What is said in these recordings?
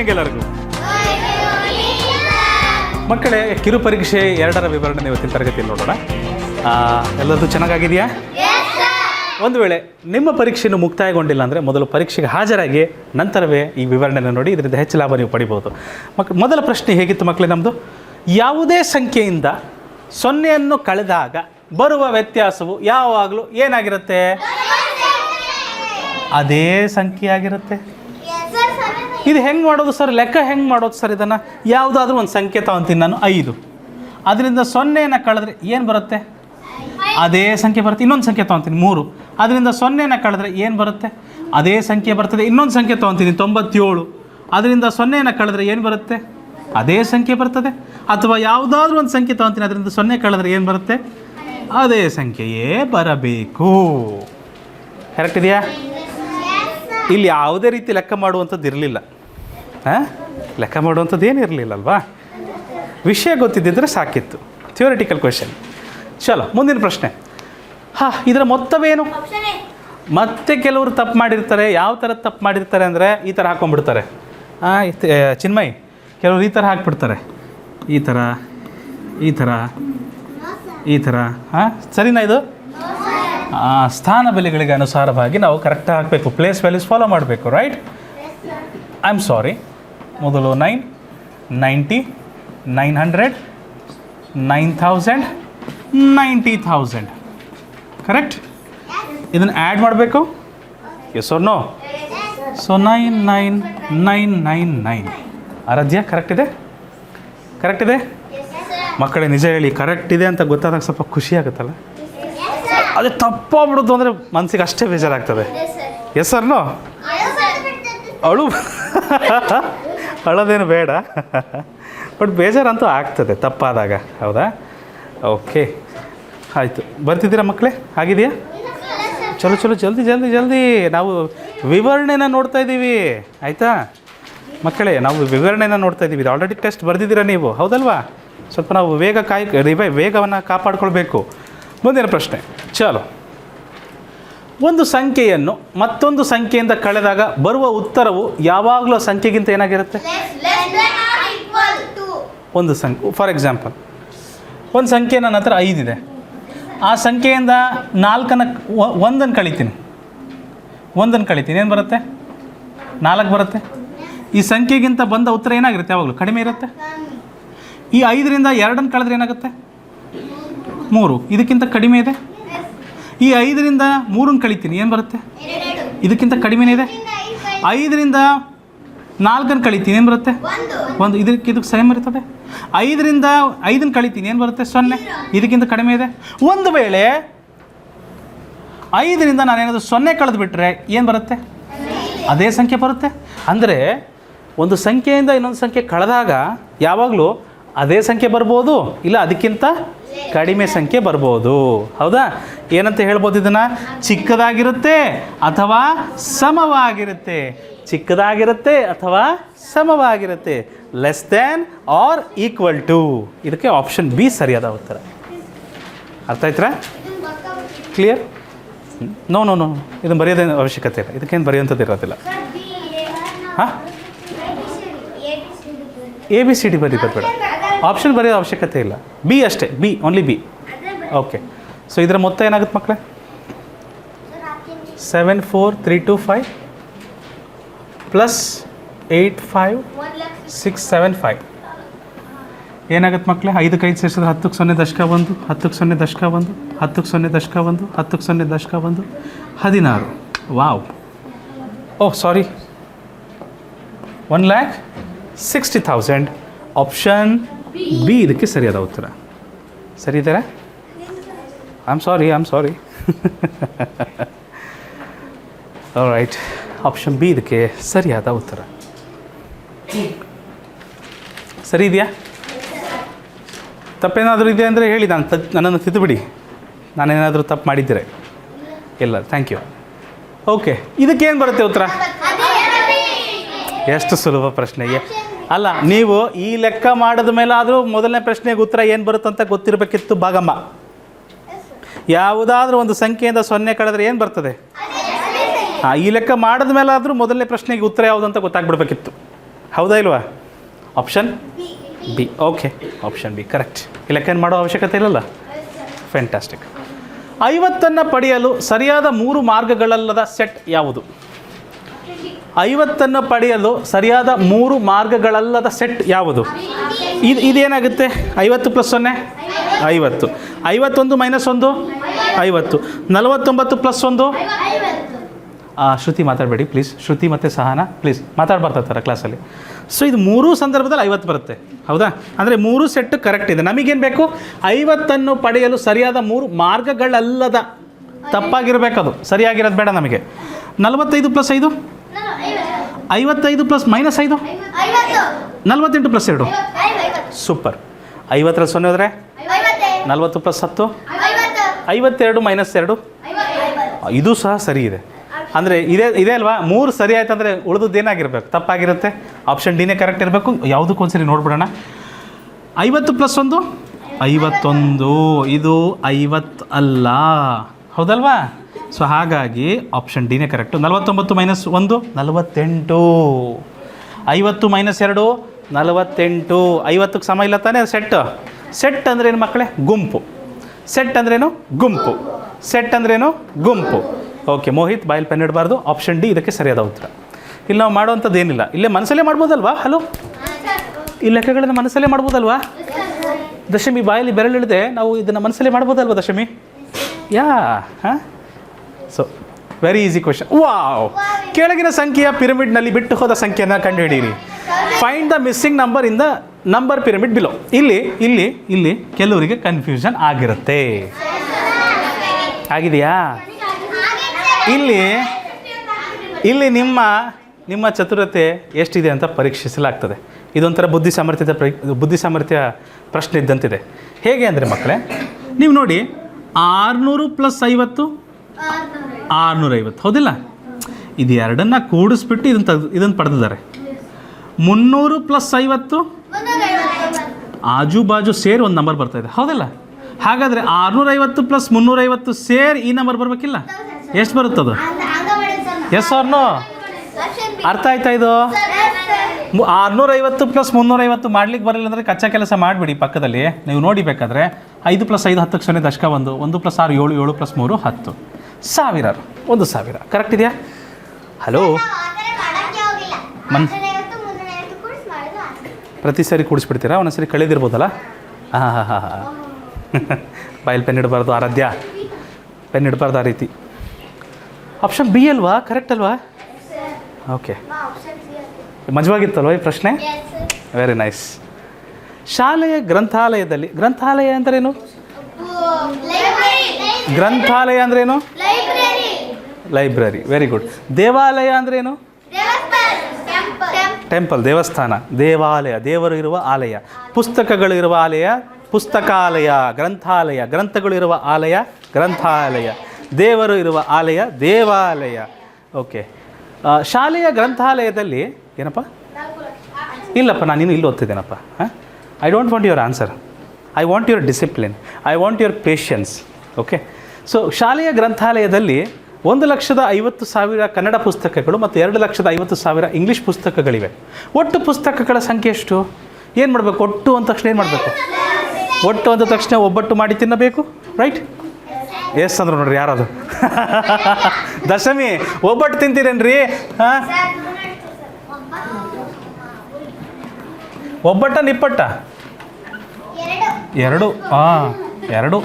Morning ಎಲ್ಲರಿಗೂ. ಮಕ್ಕಳೇ, ಕಿರು ಪರೀಕ್ಷೆ 2ರ ವಿವರಣೆ ಇವತ್ತಿನ ತರಗತಿಯಲ್ಲಿ ನೋಡೋಣ. ಎಲ್ಲದೂ ಚೆನ್ನಾಗಿದೆಯಾ? ಒಂದು ವೇಳೆ ನಿಮ್ಮ ಪರೀಕ್ಷೆಯನ್ನು ಮುಕ್ತಾಯಗೊಂಡಿಲ್ಲ ಅಂದರೆ ಮೊದಲು ಪರೀಕ್ಷೆಗೆ ಹಾಜರಾಗಿ ನಂತರವೇ ಈ ವಿವರಣೆಯನ್ನು ನೋಡಿ, ಇದರಿಂದ ಹೆಚ್ಚು ಲಾಭ ನೀವು ಪಡಿಬೋದು. ಮೊದಲ ಪ್ರಶ್ನೆ ಹೇಗಿತ್ತು ಮಕ್ಕಳೇ ನಮ್ಮದು? ಯಾವುದೇ ಸಂಖ್ಯೆಯಿಂದ 0ಯನ್ನು ಕಳೆದಾಗ ಬರುವ ವ್ಯತ್ಯಾಸವು ಯಾವಾಗಲೂ ಏನಾಗಿರುತ್ತೆ? ಅದೇ ಸಂಖ್ಯೆ ಆಗಿರುತ್ತೆ. ಇದು ಹೆಂಗೆ ಮಾಡೋದು ಸರ್? ಲೆಕ್ಕ ಹೆಂಗೆ ಮಾಡೋದು ಸರ್? ಇದನ್ನು ಯಾವುದಾದ್ರೂ ಒಂದು ಸಂಖ್ಯೆ ತಗೊತೀನಿ ನಾನು, 5. ಅದರಿಂದ 0ಯನ್ನು ಕಳೆದ್ರೆ ಏನು ಬರುತ್ತೆ? ಅದೇ ಸಂಖ್ಯೆ ಬರುತ್ತೆ. ಇನ್ನೊಂದು ಸಂಖ್ಯೆ ತೊಗೊತೀನಿ 3. ಅದರಿಂದ 0ಯನ್ನು ಕಳೆದ್ರೆ ಏನು ಬರುತ್ತೆ? ಅದೇ ಸಂಖ್ಯೆ ಬರ್ತದೆ. ಇನ್ನೊಂದು ಸಂಖ್ಯೆ ತೊಗೊತೀನಿ 97. ಅದರಿಂದ 0ಯನ್ನು ಕಳೆದ್ರೆ ಏನು ಬರುತ್ತೆ? ಅದೇ ಸಂಖ್ಯೆ ಬರ್ತದೆ. ಅಥವಾ ಯಾವುದಾದ್ರೂ ಒಂದು ಸಂಖ್ಯೆ ತೊಗೊತೀನಿ, ಅದರಿಂದ 0 ಕಳೆದ್ರೆ ಏನು ಬರುತ್ತೆ? ಅದೇ ಸಂಖ್ಯೆಯೇ ಬರಬೇಕು. ಕರೆಕ್ಟ್ ಇದೆಯಾ? ಇಲ್ಲಿ ಯಾವುದೇ ರೀತಿ ಲೆಕ್ಕ ಮಾಡುವಂಥದ್ದು ಇರಲಿಲ್ಲ. ಲೆಕ್ಕ ಮಾಡುವಂಥದ್ದು ಏನು ಇರಲಿಲ್ಲ ಅಲ್ವಾ? ವಿಷಯ ಗೊತ್ತಿದ್ದಿದ್ರೆ ಸಾಕಿತ್ತು. Theoretical question. ಚಲೋ, ಮುಂದಿನ ಪ್ರಶ್ನೆ. ಇದರ ಮೊತ್ತವೇನು? ಮತ್ತೆ ಕೆಲವರು ತಪ್ಪು ಮಾಡಿರ್ತಾರೆ. ಯಾವ ಥರ ತಪ್ಪು ಮಾಡಿರ್ತಾರೆ ಅಂದರೆ ಈ ಥರ ಹಾಕ್ಕೊಂಡ್ಬಿಡ್ತಾರೆ. ಚಿನ್ಮಯ್, ಕೆಲವರು ಈ ಥರ ಹಾಕ್ಬಿಡ್ತಾರೆ. ಈ ಥರ ಈ ಥರ ಈ ಥರ. ಸರಿನಾ ಇದು? ಸ್ಥಾನ ಬೆಲೆಗಳಿಗೆ ಅನುಸಾರವಾಗಿ ನಾವು ಕರೆಕ್ಟಾಗಿ ಹಾಕಬೇಕು. ಪ್ಲೇಸ್ ವ್ಯಾಲ್ಯೂಸ್ ಫಾಲೋ ಮಾಡಬೇಕು. ರೈಟ್? I am sorry. ಮೊದಲು 9, 90, 900, 9000, 90,000. ಕರೆಕ್ಟ್? ಇದನ್ನು ಆ್ಯಡ್ ಮಾಡಬೇಕು. Yes or no? So 99999. Aaradhya, correct ಇದೆ? ಕರೆಕ್ಟ್ ಇದೆ ಮಕ್ಕಳೇ? ನಿಜ ಹೇಳಿ, ಕರೆಕ್ಟ್ ಇದೆ ಅಂತ ಗೊತ್ತಾದಾಗ ಸ್ವಲ್ಪ ಖುಷಿ ಆಗುತ್ತಲ್ಲ? ಅದೇ ತಪ್ಪಾಗ್ಬಿಡೋದು ಅಂದರೆ ಮನಸ್ಸಿಗೆ ಅಷ್ಟೇ ಬೇಜಾರಾಗ್ತದೆ. Yes sir no? ಅಳೋದೇನು ಬೇಡ, ಬಟ್ ಬೇಜಾರಂತೂ ಆಗ್ತದೆ ತಪ್ಪಾದಾಗ. ಹೌದಾ? ಓಕೆ, ಆಯಿತು. ಬರ್ತಿದ್ದೀರಾ ಮಕ್ಕಳೇ? ಆಗಿದೆಯಾ? ಚಲೋ ಚಲೋ, ಜಲ್ದಿ ಜಲ್ದಿ ಜಲ್ದಿ. ನಾವು ವಿವರಣೆನ ನೋಡ್ತಾ ಇದ್ದೀವಿ, ಆಯಿತಾ ಮಕ್ಕಳೇ? ನಾವು ವಿವರಣೆನ ನೋಡ್ತಾ ಇದ್ದೀವಿ. ಇದು ಆಲ್ರೆಡಿ ಟೆಸ್ಟ್ ಬರೆದಿದ್ದೀರಾ ನೀವು, ಹೌದಲ್ವಾ? ಸ್ವಲ್ಪ ನಾವು ವೇಗವನ್ನು ಕಾಪಾಡ್ಕೊಳ್ಬೇಕು. ಮುಂದಿನ ಪ್ರಶ್ನೆ. ಚಲೋ, ಒಂದು ಸಂಖ್ಯೆಯನ್ನು ಮತ್ತೊಂದು ಸಂಖ್ಯೆಯಿಂದ ಕಳೆದಾಗ ಬರುವ ಉತ್ತರವು ಯಾವಾಗಲೂ ಸಂಖ್ಯೆಗಿಂತ ಏನಾಗಿರುತ್ತೆ? ಒಂದು ಸಂಖ್ಯೆ. ಫಾರ್ ಎಕ್ಸಾಂಪಲ್, ಒಂದು ಸಂಖ್ಯೆ ನನ್ನ ಹತ್ರ 5 ಇದೆ. ಆ ಸಂಖ್ಯೆಯಿಂದ 1ನ್ನು ಕಳಿತೀನಿ. 1ನ್ನು ಕಳಿತೀನಿ, ಏನು ಬರುತ್ತೆ? 4 ಬರುತ್ತೆ. ಈ ಸಂಖ್ಯೆಗಿಂತ ಬಂದ ಉತ್ತರ ಏನಾಗಿರುತ್ತೆ? ಯಾವಾಗಲೂ ಕಡಿಮೆ ಇರುತ್ತೆ. ಈ 5ರಿಂದ 2ನ್ನು ಕಳೆದ್ರೆ ಏನಾಗುತ್ತೆ? 3. ಇದಕ್ಕಿಂತ ಕಡಿಮೆ ಇದೆ. ಈ 5ರಿಂದ 3ನ್ನು ಕಳಿತೀನಿ, ಏನು ಬರುತ್ತೆ? ಇದಕ್ಕಿಂತ ಕಡಿಮೆನೇ ಇದೆ. 5ರಿಂದ 4ನ್ನು ಕಳಿತೀನಿ, ಏನು ಬರುತ್ತೆ? 1. ಇದಕ್ಕೆ ಸೇಮ್ ಇರ್ತದೆ. 5ರಿಂದ 5ನ್ನು ಕಳಿತೀನಿ, ಏನು ಬರುತ್ತೆ? 0. ಇದಕ್ಕಿಂತ ಕಡಿಮೆ ಇದೆ. ಒಂದು ವೇಳೆ 5ರಿಂದ ನಾನೇನಾದರೂ 0 ಕಳೆದುಬಿಟ್ರೆ ಏನು ಬರುತ್ತೆ? ಅದೇ ಸಂಖ್ಯೆ ಬರುತ್ತೆ. ಅಂದರೆ ಒಂದು ಸಂಖ್ಯೆಯಿಂದ ಇನ್ನೊಂದು ಸಂಖ್ಯೆ ಕಳೆದಾಗ ಯಾವಾಗಲೂ ಅದೇ ಸಂಖ್ಯೆ ಬರ್ಬೋದು, ಇಲ್ಲ ಅದಕ್ಕಿಂತ ಕಡಿಮೆ ಸಂಖ್ಯೆ ಬರ್ಬೋದು. ಹೌದಾ? ಏನಂತ ಹೇಳ್ಬೋದು ಇದನ್ನು? ಚಿಕ್ಕದಾಗಿರುತ್ತೆ ಅಥವಾ ಸಮವಾಗಿರುತ್ತೆ. ಚಿಕ್ಕದಾಗಿರುತ್ತೆ ಅಥವಾ ಸಮವಾಗಿರುತ್ತೆ. Less than or equal to. ಇದಕ್ಕೆ ಆಪ್ಷನ್ ಬಿ ಸರಿಯಾದ ಉತ್ತರ. ಅರ್ಥ ಆಯ್ತಾ? ಕ್ಲಿಯರ್? ನೋ ನೋ ನೋ, ಇದನ್ನು ಬರೆಯೋದೇನು ಅವಶ್ಯಕತೆ ಇಲ್ಲ. ಇದಕ್ಕೇನು ಬರೆಯುವಂಥದ್ದು ಇರೋದಿಲ್ಲ. ಹಾಂ, ABCD ಬರೀಬೋದು ಬೇಡ, ಆಪ್ಷನ್ ಬರೆಯೋ ಅವಶ್ಯಕತೆ ಇಲ್ಲ. ಬಿ ಅಷ್ಟೇ, B, only B. Okay, so ಇದರ ಮೊತ್ತ ಏನಾಗುತ್ತೆ ಮಕ್ಕಳೇ? 74325 ಪ್ಲಸ್ 85675 ಏನಾಗುತ್ತೆ ಮಕ್ಕಳೇ? 5ಕ್ಕೆ 5 ಸೇರಿಸಿದ್ರೆ 10ಕ್ಕೆ 0 ದಶಕ 1, 10ಕ್ಕೆ 0 ದಶಕ 1, 10ಕ್ಕೆ 0 ದಶಕ 1, 10ಕ್ಕೆ 0 ದಶಕ 1, 16. ವಾವ್! ಓಹ್ ಸಾರಿ, 1,60,000. ಆಪ್ಷನ್ ಬಿ ಇದಕ್ಕೆ ಸರಿಯಾದ ಉತ್ತರ. ಸರಿ ಇದ್ದಾರೆ? I am sorry. Right, option B ಇದಕ್ಕೆ ಸರಿಯಾದ ಉತ್ತರ. ಸರಿ ಇದೆಯಾ? ತಪ್ಪೇನಾದರೂ ಇದೆ ಅಂದರೆ ಹೇಳಿ, ನನ್ನನ್ನು ತಿದ್ದುಬಿಡಿ, ನಾನೇನಾದರೂ ತಪ್ಪು ಮಾಡಿದ್ದರೆ. ಇಲ್ಲ, ಥ್ಯಾಂಕ್ ಯು. ಓಕೆ, ಇದಕ್ಕೇನು ಬರುತ್ತೆ ಉತ್ತರ? ಎಷ್ಟು ಸುಲಭ ಪ್ರಶ್ನೆ ಅಲ್ಲ. ನೀವು ಈ ಲೆಕ್ಕ ಮಾಡಿದ ಮೇಲೆ ಆದರೂ ಮೊದಲನೇ ಪ್ರಶ್ನೆಗೆ ಉತ್ತರ ಏನು ಬರುತ್ತಂತ ಗೊತ್ತಿರಬೇಕಿತ್ತು ಭಾಗಮ್ಮ. ಯಾವುದಾದ್ರೂ ಒಂದು ಸಂಖ್ಯೆಯಿಂದ 0 ಕಳೆದ್ರೆ ಏನು ಬರ್ತದೆ? ಈ ಲೆಕ್ಕ ಮಾಡಿದ ಮೇಲೆ ಆದರೂ ಮೊದಲನೇ ಪ್ರಶ್ನೆಗೆ ಉತ್ತರ ಯಾವುದು ಅಂತ ಗೊತ್ತಾಗ್ಬಿಡ್ಬೇಕಿತ್ತು. ಹೌದಾ ಇಲ್ವಾ? Option B. Okay, option B correct. ಈ ಲೆಕ್ಕ ಮಾಡೋ ಅವಶ್ಯಕತೆ ಇಲ್ಲಲ್ಲ. ಫ್ಯಾಂಟಾಸ್ಟಿಕ್. 50 ಪಡೆಯಲು ಸರಿಯಾದ 3 ಮಾರ್ಗಗಳಲ್ಲದ ಸೆಟ್ ಯಾವುದು? 50 ಪಡೆಯಲು ಸರಿಯಾದ 3 ಮಾರ್ಗಗಳಲ್ಲದ ಸೆಟ್ ಯಾವುದು? ಇದೇನಾಗುತ್ತೆ? 50 + 0 50, 51 - 1 50, 49 + 1 ಶ್ರುತಿ ಮಾತಾಡಬೇಡಿ ಪ್ಲೀಸ್. ಶ್ರುತಿ ಮತ್ತು ಸಹನಾ ಪ್ಲೀಸ್ ಮಾತಾಡ್ಬಾರ್ತಾರೆ ಕ್ಲಾಸಲ್ಲಿ. ಸೊ ಇದು 3 ಸಂದರ್ಭದಲ್ಲಿ 50 ಬರುತ್ತೆ, ಹೌದಾ? ಅಂದರೆ 3 ಸೆಟ್ ಕರೆಕ್ಟ್ ಇದೆ. ನಮಗೇನು ಬೇಕು? 50 ಪಡೆಯಲು ಸರಿಯಾದ 3 ಮಾರ್ಗಗಳಲ್ಲದ, ತಪ್ಪಾಗಿರಬೇಕದು, ಸರಿಯಾಗಿರೋದು ಬೇಡ ನಮಗೆ. 45 + 5 55 + -5 48 + 2 ಸೂಪರ್. 50ರಲ್ಲಿ 0 ಹೋದರೆ 40 + 10 52 - 2 ಇದು ಸಹ ಸರಿ ಇದೆ. ಅಂದರೆ ಇದೆ ಅಲ್ವಾ? 3 ಸರಿ ಆಯ್ತು ಅಂದರೆ ಉಳಿದದ್ದು ಏನಾಗಿರ್ಬೇಕು? ತಪ್ಪಾಗಿರುತ್ತೆ. ಆಪ್ಷನ್ ಡಿನೇ ಕರೆಕ್ಟ್ ಇರಬೇಕು. ಯಾವುದಕ್ಕೂ ಒಂದ್ಸರಿ ನೋಡ್ಬಿಡೋಣ. 50 + 1 51, ಇದು 50 ಅಲ್ಲ, ಹೌದಲ್ವಾ? ಸೊ ಹಾಗಾಗಿ ಆಪ್ಷನ್ ಡಿನೇ ಕರೆಕ್ಟು. 49 - 1 48, 50 - 2 48. 50ಕ್ಕೆ ಸಮ ಇಲ್ಲ ತಾನೇ? ಸೆಟ್ ಅಂದ್ರೇನು ಮಕ್ಕಳೇ? ಗುಂಪು. ಸೆಟ್ ಅಂದ್ರೇನು? ಗುಂಪು. ಸೆಟ್ ಅಂದ್ರೇನು? ಗುಂಪು. ಓಕೆ, ಮೋಹಿತ್ ಬಾಯಲ್ಲಿ ಪೆನ್ ಇಡಬಾರ್ದು. ಆಪ್ಷನ್ ಡಿ ಇದಕ್ಕೆ ಸರಿಯಾದ ಉತ್ತರ. ಇಲ್ಲಿ ನಾವು ಮಾಡುವಂಥದ್ದು ಏನಿಲ್ಲ, ಇಲ್ಲೇ ಮನಸ್ಸಲ್ಲೇ ಮಾಡ್ಬೋದಲ್ವಾ? ಹಲೋ, ಈ ಲೆಕ್ಕಗಳನ್ನು ಮನಸ್ಸಲ್ಲೇ ಮಾಡ್ಬೋದಲ್ವಾ? ದಶಮಿ ಬಾಯಲ್ಲಿ ಬೆರಳಿಳಿದೆ ನಾವು ಇದನ್ನು ಮನಸ್ಸಲ್ಲೇ ಮಾಡ್ಬೋದಲ್ವಾ ದಶಮಿ? ಹಾಂ. So very easy question. Wow! ಕೆಳಗಿನ ಸಂಖ್ಯೆಯ ಪಿರಮಿಡ್ನಲ್ಲಿ ಬಿಟ್ಟು ಹೋದ ಸಂಖ್ಯೆಯನ್ನು ಕಂಡುಹಿಡಿಯಿರಿ. Find the missing number in the number pyramid below. ಇಲ್ಲಿ ಕೆಲವರಿಗೆ ಕನ್ಫ್ಯೂಷನ್ ಆಗಿರುತ್ತೆ. ಆಗಿದೆಯಾ? ಇಲ್ಲಿ ನಿಮ್ಮ ಚತುರತೆ ಎಷ್ಟಿದೆ ಅಂತ ಪರೀಕ್ಷಿಸಲಾಗ್ತದೆ. ಇದೊಂಥರ ಬುದ್ಧಿಸಾಮರ್ಥ್ಯ ಪ್ರಶ್ನೆ ಇದ್ದಂತಿದೆ. ಹೇಗೆ ಅಂದರೆ ಮಕ್ಕಳೇ, ನೀವು ನೋಡಿ, 600 + 50 650, ಹೌದಿಲ್ಲ? ಇದು ಎರಡನ್ನು ಕೂಡಿಸ್ಬಿಟ್ಟು ಇದನ್ನು ಪಡೆದಿದ್ದಾರೆ. 300 + 50 ಆಜು ಬಾಜು ಸೇರಿ ಒಂದು ನಂಬರ್ ಬರ್ತಾಯಿದೆ, ಹೌದಿಲ್ಲ? ಹಾಗಾದರೆ 650 + 350 ಸೇರಿ ಈ ನಂಬರ್ ಬರಬೇಕಿಲ್ಲ? ಎಷ್ಟು ಬರುತ್ತದು? S or no? ಅರ್ಥ ಆಯ್ತಾ ಇದು? 650 + 350 ಮಾಡ್ಲಿಕ್ಕೆ ಬರಲಿಲ್ಲ ಅಂದರೆ ಕಚ್ಚಾ ಕೆಲಸ ಮಾಡಿಬಿಡಿ ಪಕ್ಕದಲ್ಲಿ. ನೀವು ನೋಡಿ ಬೇಕಾದರೆ 5 + 5 10ಕ್ಕೆ 0 ದಶಕ 1 1 + 6 7 7 + 3 10 1000 1000 ಕರೆಕ್ಟ್ ಇದೆಯಾ? ಹಲೋ, ಪ್ರತಿ ಸಾರಿ ಕೂಡಿಸ್ಬಿಡ್ತೀರಾ? ಒಂದೊಂದ್ಸರಿ ಕಳೆದಿರ್ಬೋದಲ್ಲ? ಹಾಂ. ಬಾಯಲ್ಲಿ ಪೆನ್ ಇಡಬಾರ್ದು ಆರಾಧ್ಯ, ಪೆನ್ ಇಡಬಾರ್ದು ಆ ರೀತಿ. ಆಪ್ಷನ್ ಬಿ ಅಲ್ವಾ? ಕರೆಕ್ಟ್ ಅಲ್ವಾ? ಓಕೆ, ಮಜವಾಗಿತ್ತಲ್ವ ಈ ಪ್ರಶ್ನೆ? Very nice. ಶಾಲೆಯ ಗ್ರಂಥಾಲಯದಲ್ಲಿ, ಗ್ರಂಥಾಲಯ ಅಂದ್ರೇನು? ಗ್ರಂಥಾಲಯ ಅಂದ್ರೇನು? ಲೈಬ್ರರಿ. Very good. ದೇವಾಲಯ ಅಂದ್ರೇನು? ಟೆಂಪಲ್, ದೇವಸ್ಥಾನ. ದೇವಾಲಯ, ದೇವರು ಇರುವ ಆಲಯ. ಪುಸ್ತಕಗಳು ಇರುವ ಆಲಯ ಪುಸ್ತಕಾಲಯ. ಗ್ರಂಥಾಲಯ, ಗ್ರಂಥಗಳು ಇರುವ ಆಲಯ ಗ್ರಂಥಾಲಯ. ದೇವರು ಇರುವ ಆಲಯ ದೇವಾಲಯ. ಓಕೆ, ಶಾಲೆಯ ಗ್ರಂಥಾಲಯದಲ್ಲಿ ಏನಪ್ಪ? ಇಲ್ಲಪ್ಪ, ನಾನಿನ್ನು ಇಲ್ಲಿ ಓದ್ತಿದ್ದೇನಪ್ಪ. I don't want your answer. I want your discipline. I want your patience. Okay, so ಶಾಲೆಯ ಗ್ರಂಥಾಲಯದಲ್ಲಿ 1,50,000 ಕನ್ನಡ ಪುಸ್ತಕಗಳು ಮತ್ತು 2,50,000 ಇಂಗ್ಲೀಷ್ ಪುಸ್ತಕಗಳಿವೆ. ಒಟ್ಟು ಪುಸ್ತಕಗಳ ಸಂಖ್ಯೆ ಎಷ್ಟು? ಏನು ಮಾಡಬೇಕು? ಒಟ್ಟು ಅಂದ ತಕ್ಷಣ ಏನು ಮಾಡಬೇಕು? ಒಟ್ಟು ಅಂದ ತಕ್ಷಣ ಒಬ್ಬಟ್ಟು ಮಾಡಿ ತಿನ್ನಬೇಕು, ರೈಟ್? ಎಸ್ ಅಂದರು ನೋಡ್ರಿ ಯಾರದು? ದಶಮಿ, ಒಬ್ಬಟ್ಟು ತಿಂತೀರೇನ್ರಿ? ಹಾಂ, ಒಬ್ಬಟ್ಟ ನಿಪ್ಪಟ್ಟ? ಎರಡು. ಹಾಂ, ಎರಡು.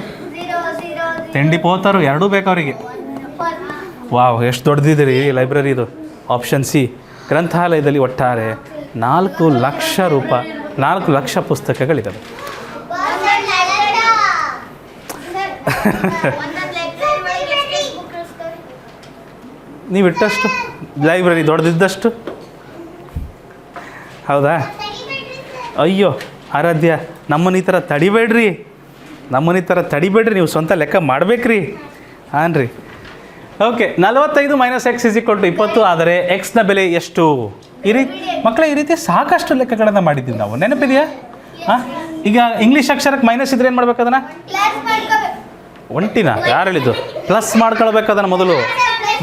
ತಿಂಡಿ ಪೋತರು ಎರಡೂ ಬೇಕು ಅವರಿಗೆ. ವಾವ್, ಎಷ್ಟು ದೊಡ್ಡದಿದ್ದೀರಿ ಲೈಬ್ರರಿ ಇದು. ಆಪ್ಷನ್ ಸಿ, ಗ್ರಂಥಾಲಯದಲ್ಲಿ ಒಟ್ಟಾರೆ 4 ಲಕ್ಷ ರೂಪಾಯಿ 4 ಲಕ್ಷ ಪುಸ್ತಕಗಳಿದ್ದಾವೆ. ನೀವು ಇಟ್ಟಷ್ಟು ಲೈಬ್ರರಿ ದೊಡ್ಡದಿದ್ದಷ್ಟು, ಹೌದಾ? ಅಯ್ಯೋ ಆರಾಧ್ಯ, ನಮ್ಮನ್ನ ಈ ಥರ ತಡಿಬೇಡ್ರಿ, ನೀವು ಸ್ವಂತ ಲೆಕ್ಕ ಮಾಡಬೇಕ್ರಿ. ಹಾಂ ರೀ. ಓಕೆ, 45 - x = 20 ಆದರೆ ಎಕ್ಸ್ನ ಬೆಲೆ ಎಷ್ಟು? ಈ ರೀತಿ ಮಕ್ಕಳೇ, ಈ ರೀತಿ ಸಾಕಷ್ಟು ಲೆಕ್ಕಗಳನ್ನು ಮಾಡಿದ್ದೀವಿ ನಾವು, ನೆನಪಿದೆಯಾ? ಹಾಂ, ಈಗ ಇಂಗ್ಲೀಷ್ ಅಕ್ಷರಕ್ಕೆ ಮೈನಸ್ ಇದ್ರೆ ಏನು ಮಾಡ್ಬೇಕು? ಅದನ್ನು ಒಂಟಿನ ಯಾರು ಹೇಳಿದ್ದು? ಪ್ಲಸ್ ಮಾಡ್ಕೊಳ್ಬೇಕು ಅದನ್ನು ಮೊದಲು.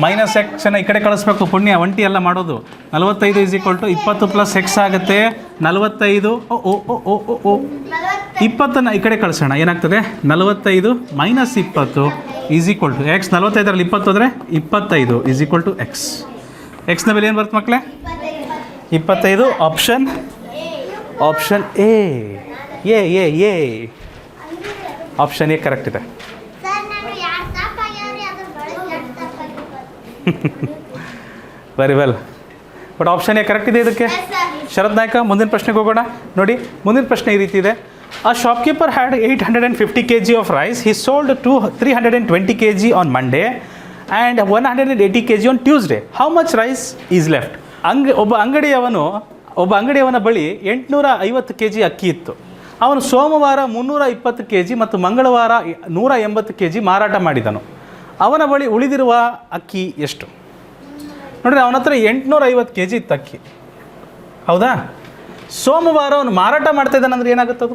-x ಈ ಕಡೆ ಕಳಿಸ್ಬೇಕು, ಪುಣ್ಯ. ಒಂಟಿ ಎಲ್ಲ ಮಾಡೋದು 45 is equal to 20 plus X ಆಗುತ್ತೆ 45. ಓ 20ನ್ನು ಈ ಕಡೆ ಕಳಿಸೋಣ, ಏನಾಗ್ತದೆ 45 minus 20 is equal to X. 45ರಲ್ಲಿ 20 ಅಂದರೆ 25 ಈಸ್ ಈಕ್ವಲ್ ಟು ಎಕ್ಸ್. ಎಕ್ಸ್ನ ಬೆಲೆ ಏನು ಬರುತ್ತೆ ಮಕ್ಕಳೇ? 25. Option A option A correct ಇದೆ. Very well, but option A correct ಇದೆ ಇದಕ್ಕೆ. ಶರತ್ ನಾಯ್ಕ, ಮುಂದಿನ ಪ್ರಶ್ನೆಗೆ ಹೋಗೋಣ. ನೋಡಿ, ಮುಂದಿನ ಪ್ರಶ್ನೆ ಈ ರೀತಿ ಇದೆ. A shopkeeper had 850 kg of rice. He sold 320 kg on Monday and 180 kg on Tuesday. How much rice is left? ಒಬ್ಬ ಅಂಗಡಿಯವನ ಬಳಿ 850 kg ಅಕ್ಕಿ ಇತ್ತು. ಅವನು ಸೋಮವಾರ 320 kg ಮತ್ತು ಮಂಗಳವಾರ 180 kg ಮಾರಾಟ ಮಾಡಿದನು. ಅವನ ಬಳಿ ಉಳಿದಿರುವ ಅಕ್ಕಿ ಎಷ್ಟು? ನೋಡಿರಿ, ಅವನ ಹತ್ರ 850 kg ಇತ್ತು ಅಕ್ಕಿ, ಹೌದಾ? ಸೋಮವಾರ ಅವನು ಮಾರಾಟ ಮಾಡ್ತಾ ಇದ್ದಾನೆ ಅಂದರೆ ಏನಾಗುತ್ತದು?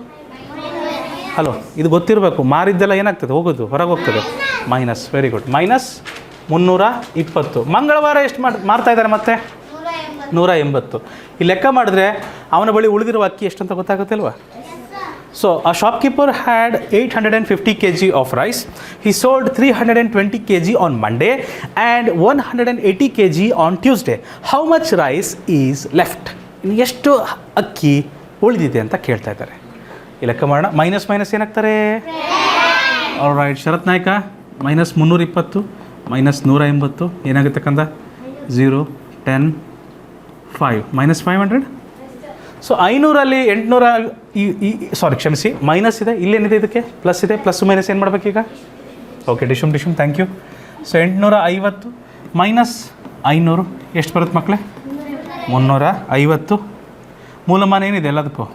ಹಲೋ, ಇದು ಗೊತ್ತಿರಬೇಕು. ಮಾರಿದ್ದೆಲ್ಲ ಏನಾಗ್ತದೆ? ಹೋಗೋದು, ಹೊರಗೆ ಹೋಗ್ತದೆ. ಮೈನಸ್. Very good. ಮೈನಸ್ 320. ಮಂಗಳವಾರ ಎಷ್ಟು ಮಾರ್ತಾ ಇದ್ದಾರೆ ಮತ್ತೆ? 180. ಈ ಲೆಕ್ಕ ಮಾಡಿದ್ರೆ ಅವನ ಬಳಿ ಉಳಿದಿರುವ ಅಕ್ಕಿ ಎಷ್ಟು ಅಂತ ಗೊತ್ತಾಗುತ್ತಿಲ್ವಾ? So a shopkeeper had 850 kg of rice. He sold 320 kg on Monday and 180 kg on Tuesday. How much rice is left? ಎಷ್ಟು ಅಕ್ಕಿ ಉಳಿದಿದೆ ಅಂತ ಕೇಳ್ತಾ ಇದ್ದಾರೆ. ಈ ಲೆಕ್ಕ ಮಾಡೋಣ. ಮೈನಸ್ ಏನಾಗ್ತಾರೆ? ಆಲ್ ರೈಟ್, ಶರತ್ ನಾಯ್ಕ. ಮೈನಸ್ 320 ಮೈನಸ್ 180 ಏನಾಗುತ್ತೆ ಕಂದ? 0, 10, 5 ಮೈನಸ್ 500. ಸೊ 500ರಲ್ಲಿ 800 ಸಾರಿ ಕ್ಷಮಿಸಿ, ಮೈನಸ್ ಇದೆ. ಇಲ್ಲೇನಿದೆ? ಇದಕ್ಕೆ ಪ್ಲಸ್ ಇದೆ. ಪ್ಲಸ್ ಮೈನಸ್ ಏನು ಮಾಡಬೇಕೀಗ? ಓಕೆ, ಡಿಶುಮ್ ಥ್ಯಾಂಕ್ ಯು. ಸೊ 850 ಮೈನಸ್ 500 ಎಷ್ಟು ಬರುತ್ತೆ ಮಕ್ಕಳೇ? 350. ಮೂಲಮಾನ ಏನಿದೆ ಎಲ್ಲದಕ್ಕೂ?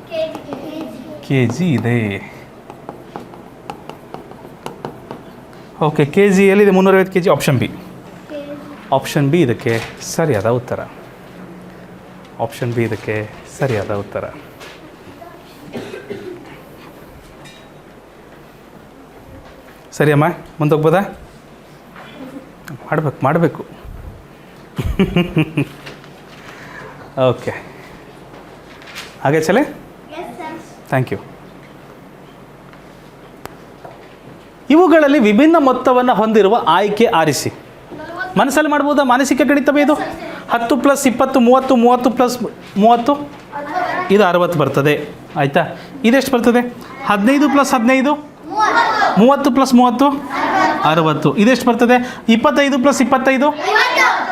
ಕೆ ಜಿ ಇದೆ. ಓಕೆ, ಕೆ ಜಿ ಎಲ್ಲಿದೆ? 350 kg. ಆಪ್ಷನ್ ಬಿ ಇದಕ್ಕೆ ಸರಿಯಾದ ಉತ್ತರ. ಆಪ್ಷನ್ ಬಿ ಇದಕ್ಕೆ ಸರಿಯಾದ ಉತ್ತರ. ಸರಿಯಮ್ಮ, ಮುಂದೋಗ್ಬೋದಾ? ಮಾಡಬೇಕು. ಓಕೆ, ಹಾಗೆ ಚಲೆ. Thank you. ಇವುಗಳಲ್ಲಿ ವಿಭಿನ್ನ ಮೊತ್ತವನ್ನು ಹೊಂದಿರುವ ಆಯ್ಕೆ ಆರಿಸಿ. ಮನಸ್ಸಲ್ಲಿ ಮಾಡ್ಬೋದಾ? ಮಾನಸಿಕ ಗಣಿತವೇ ಇದು. 10 ಪ್ಲಸ್ 20 30, 30 ಪ್ಲಸ್ 30 ಇದು 60 ಬರ್ತದೆ, ಆಯಿತಾ? ಇದೆಷ್ಟು ಬರ್ತದೆ? 15 ಪ್ಲಸ್ 15 30 ಪ್ಲಸ್ 30 60. ಇದೆಷ್ಟು ಬರ್ತದೆ? 25 ಪ್ಲಸ್ 25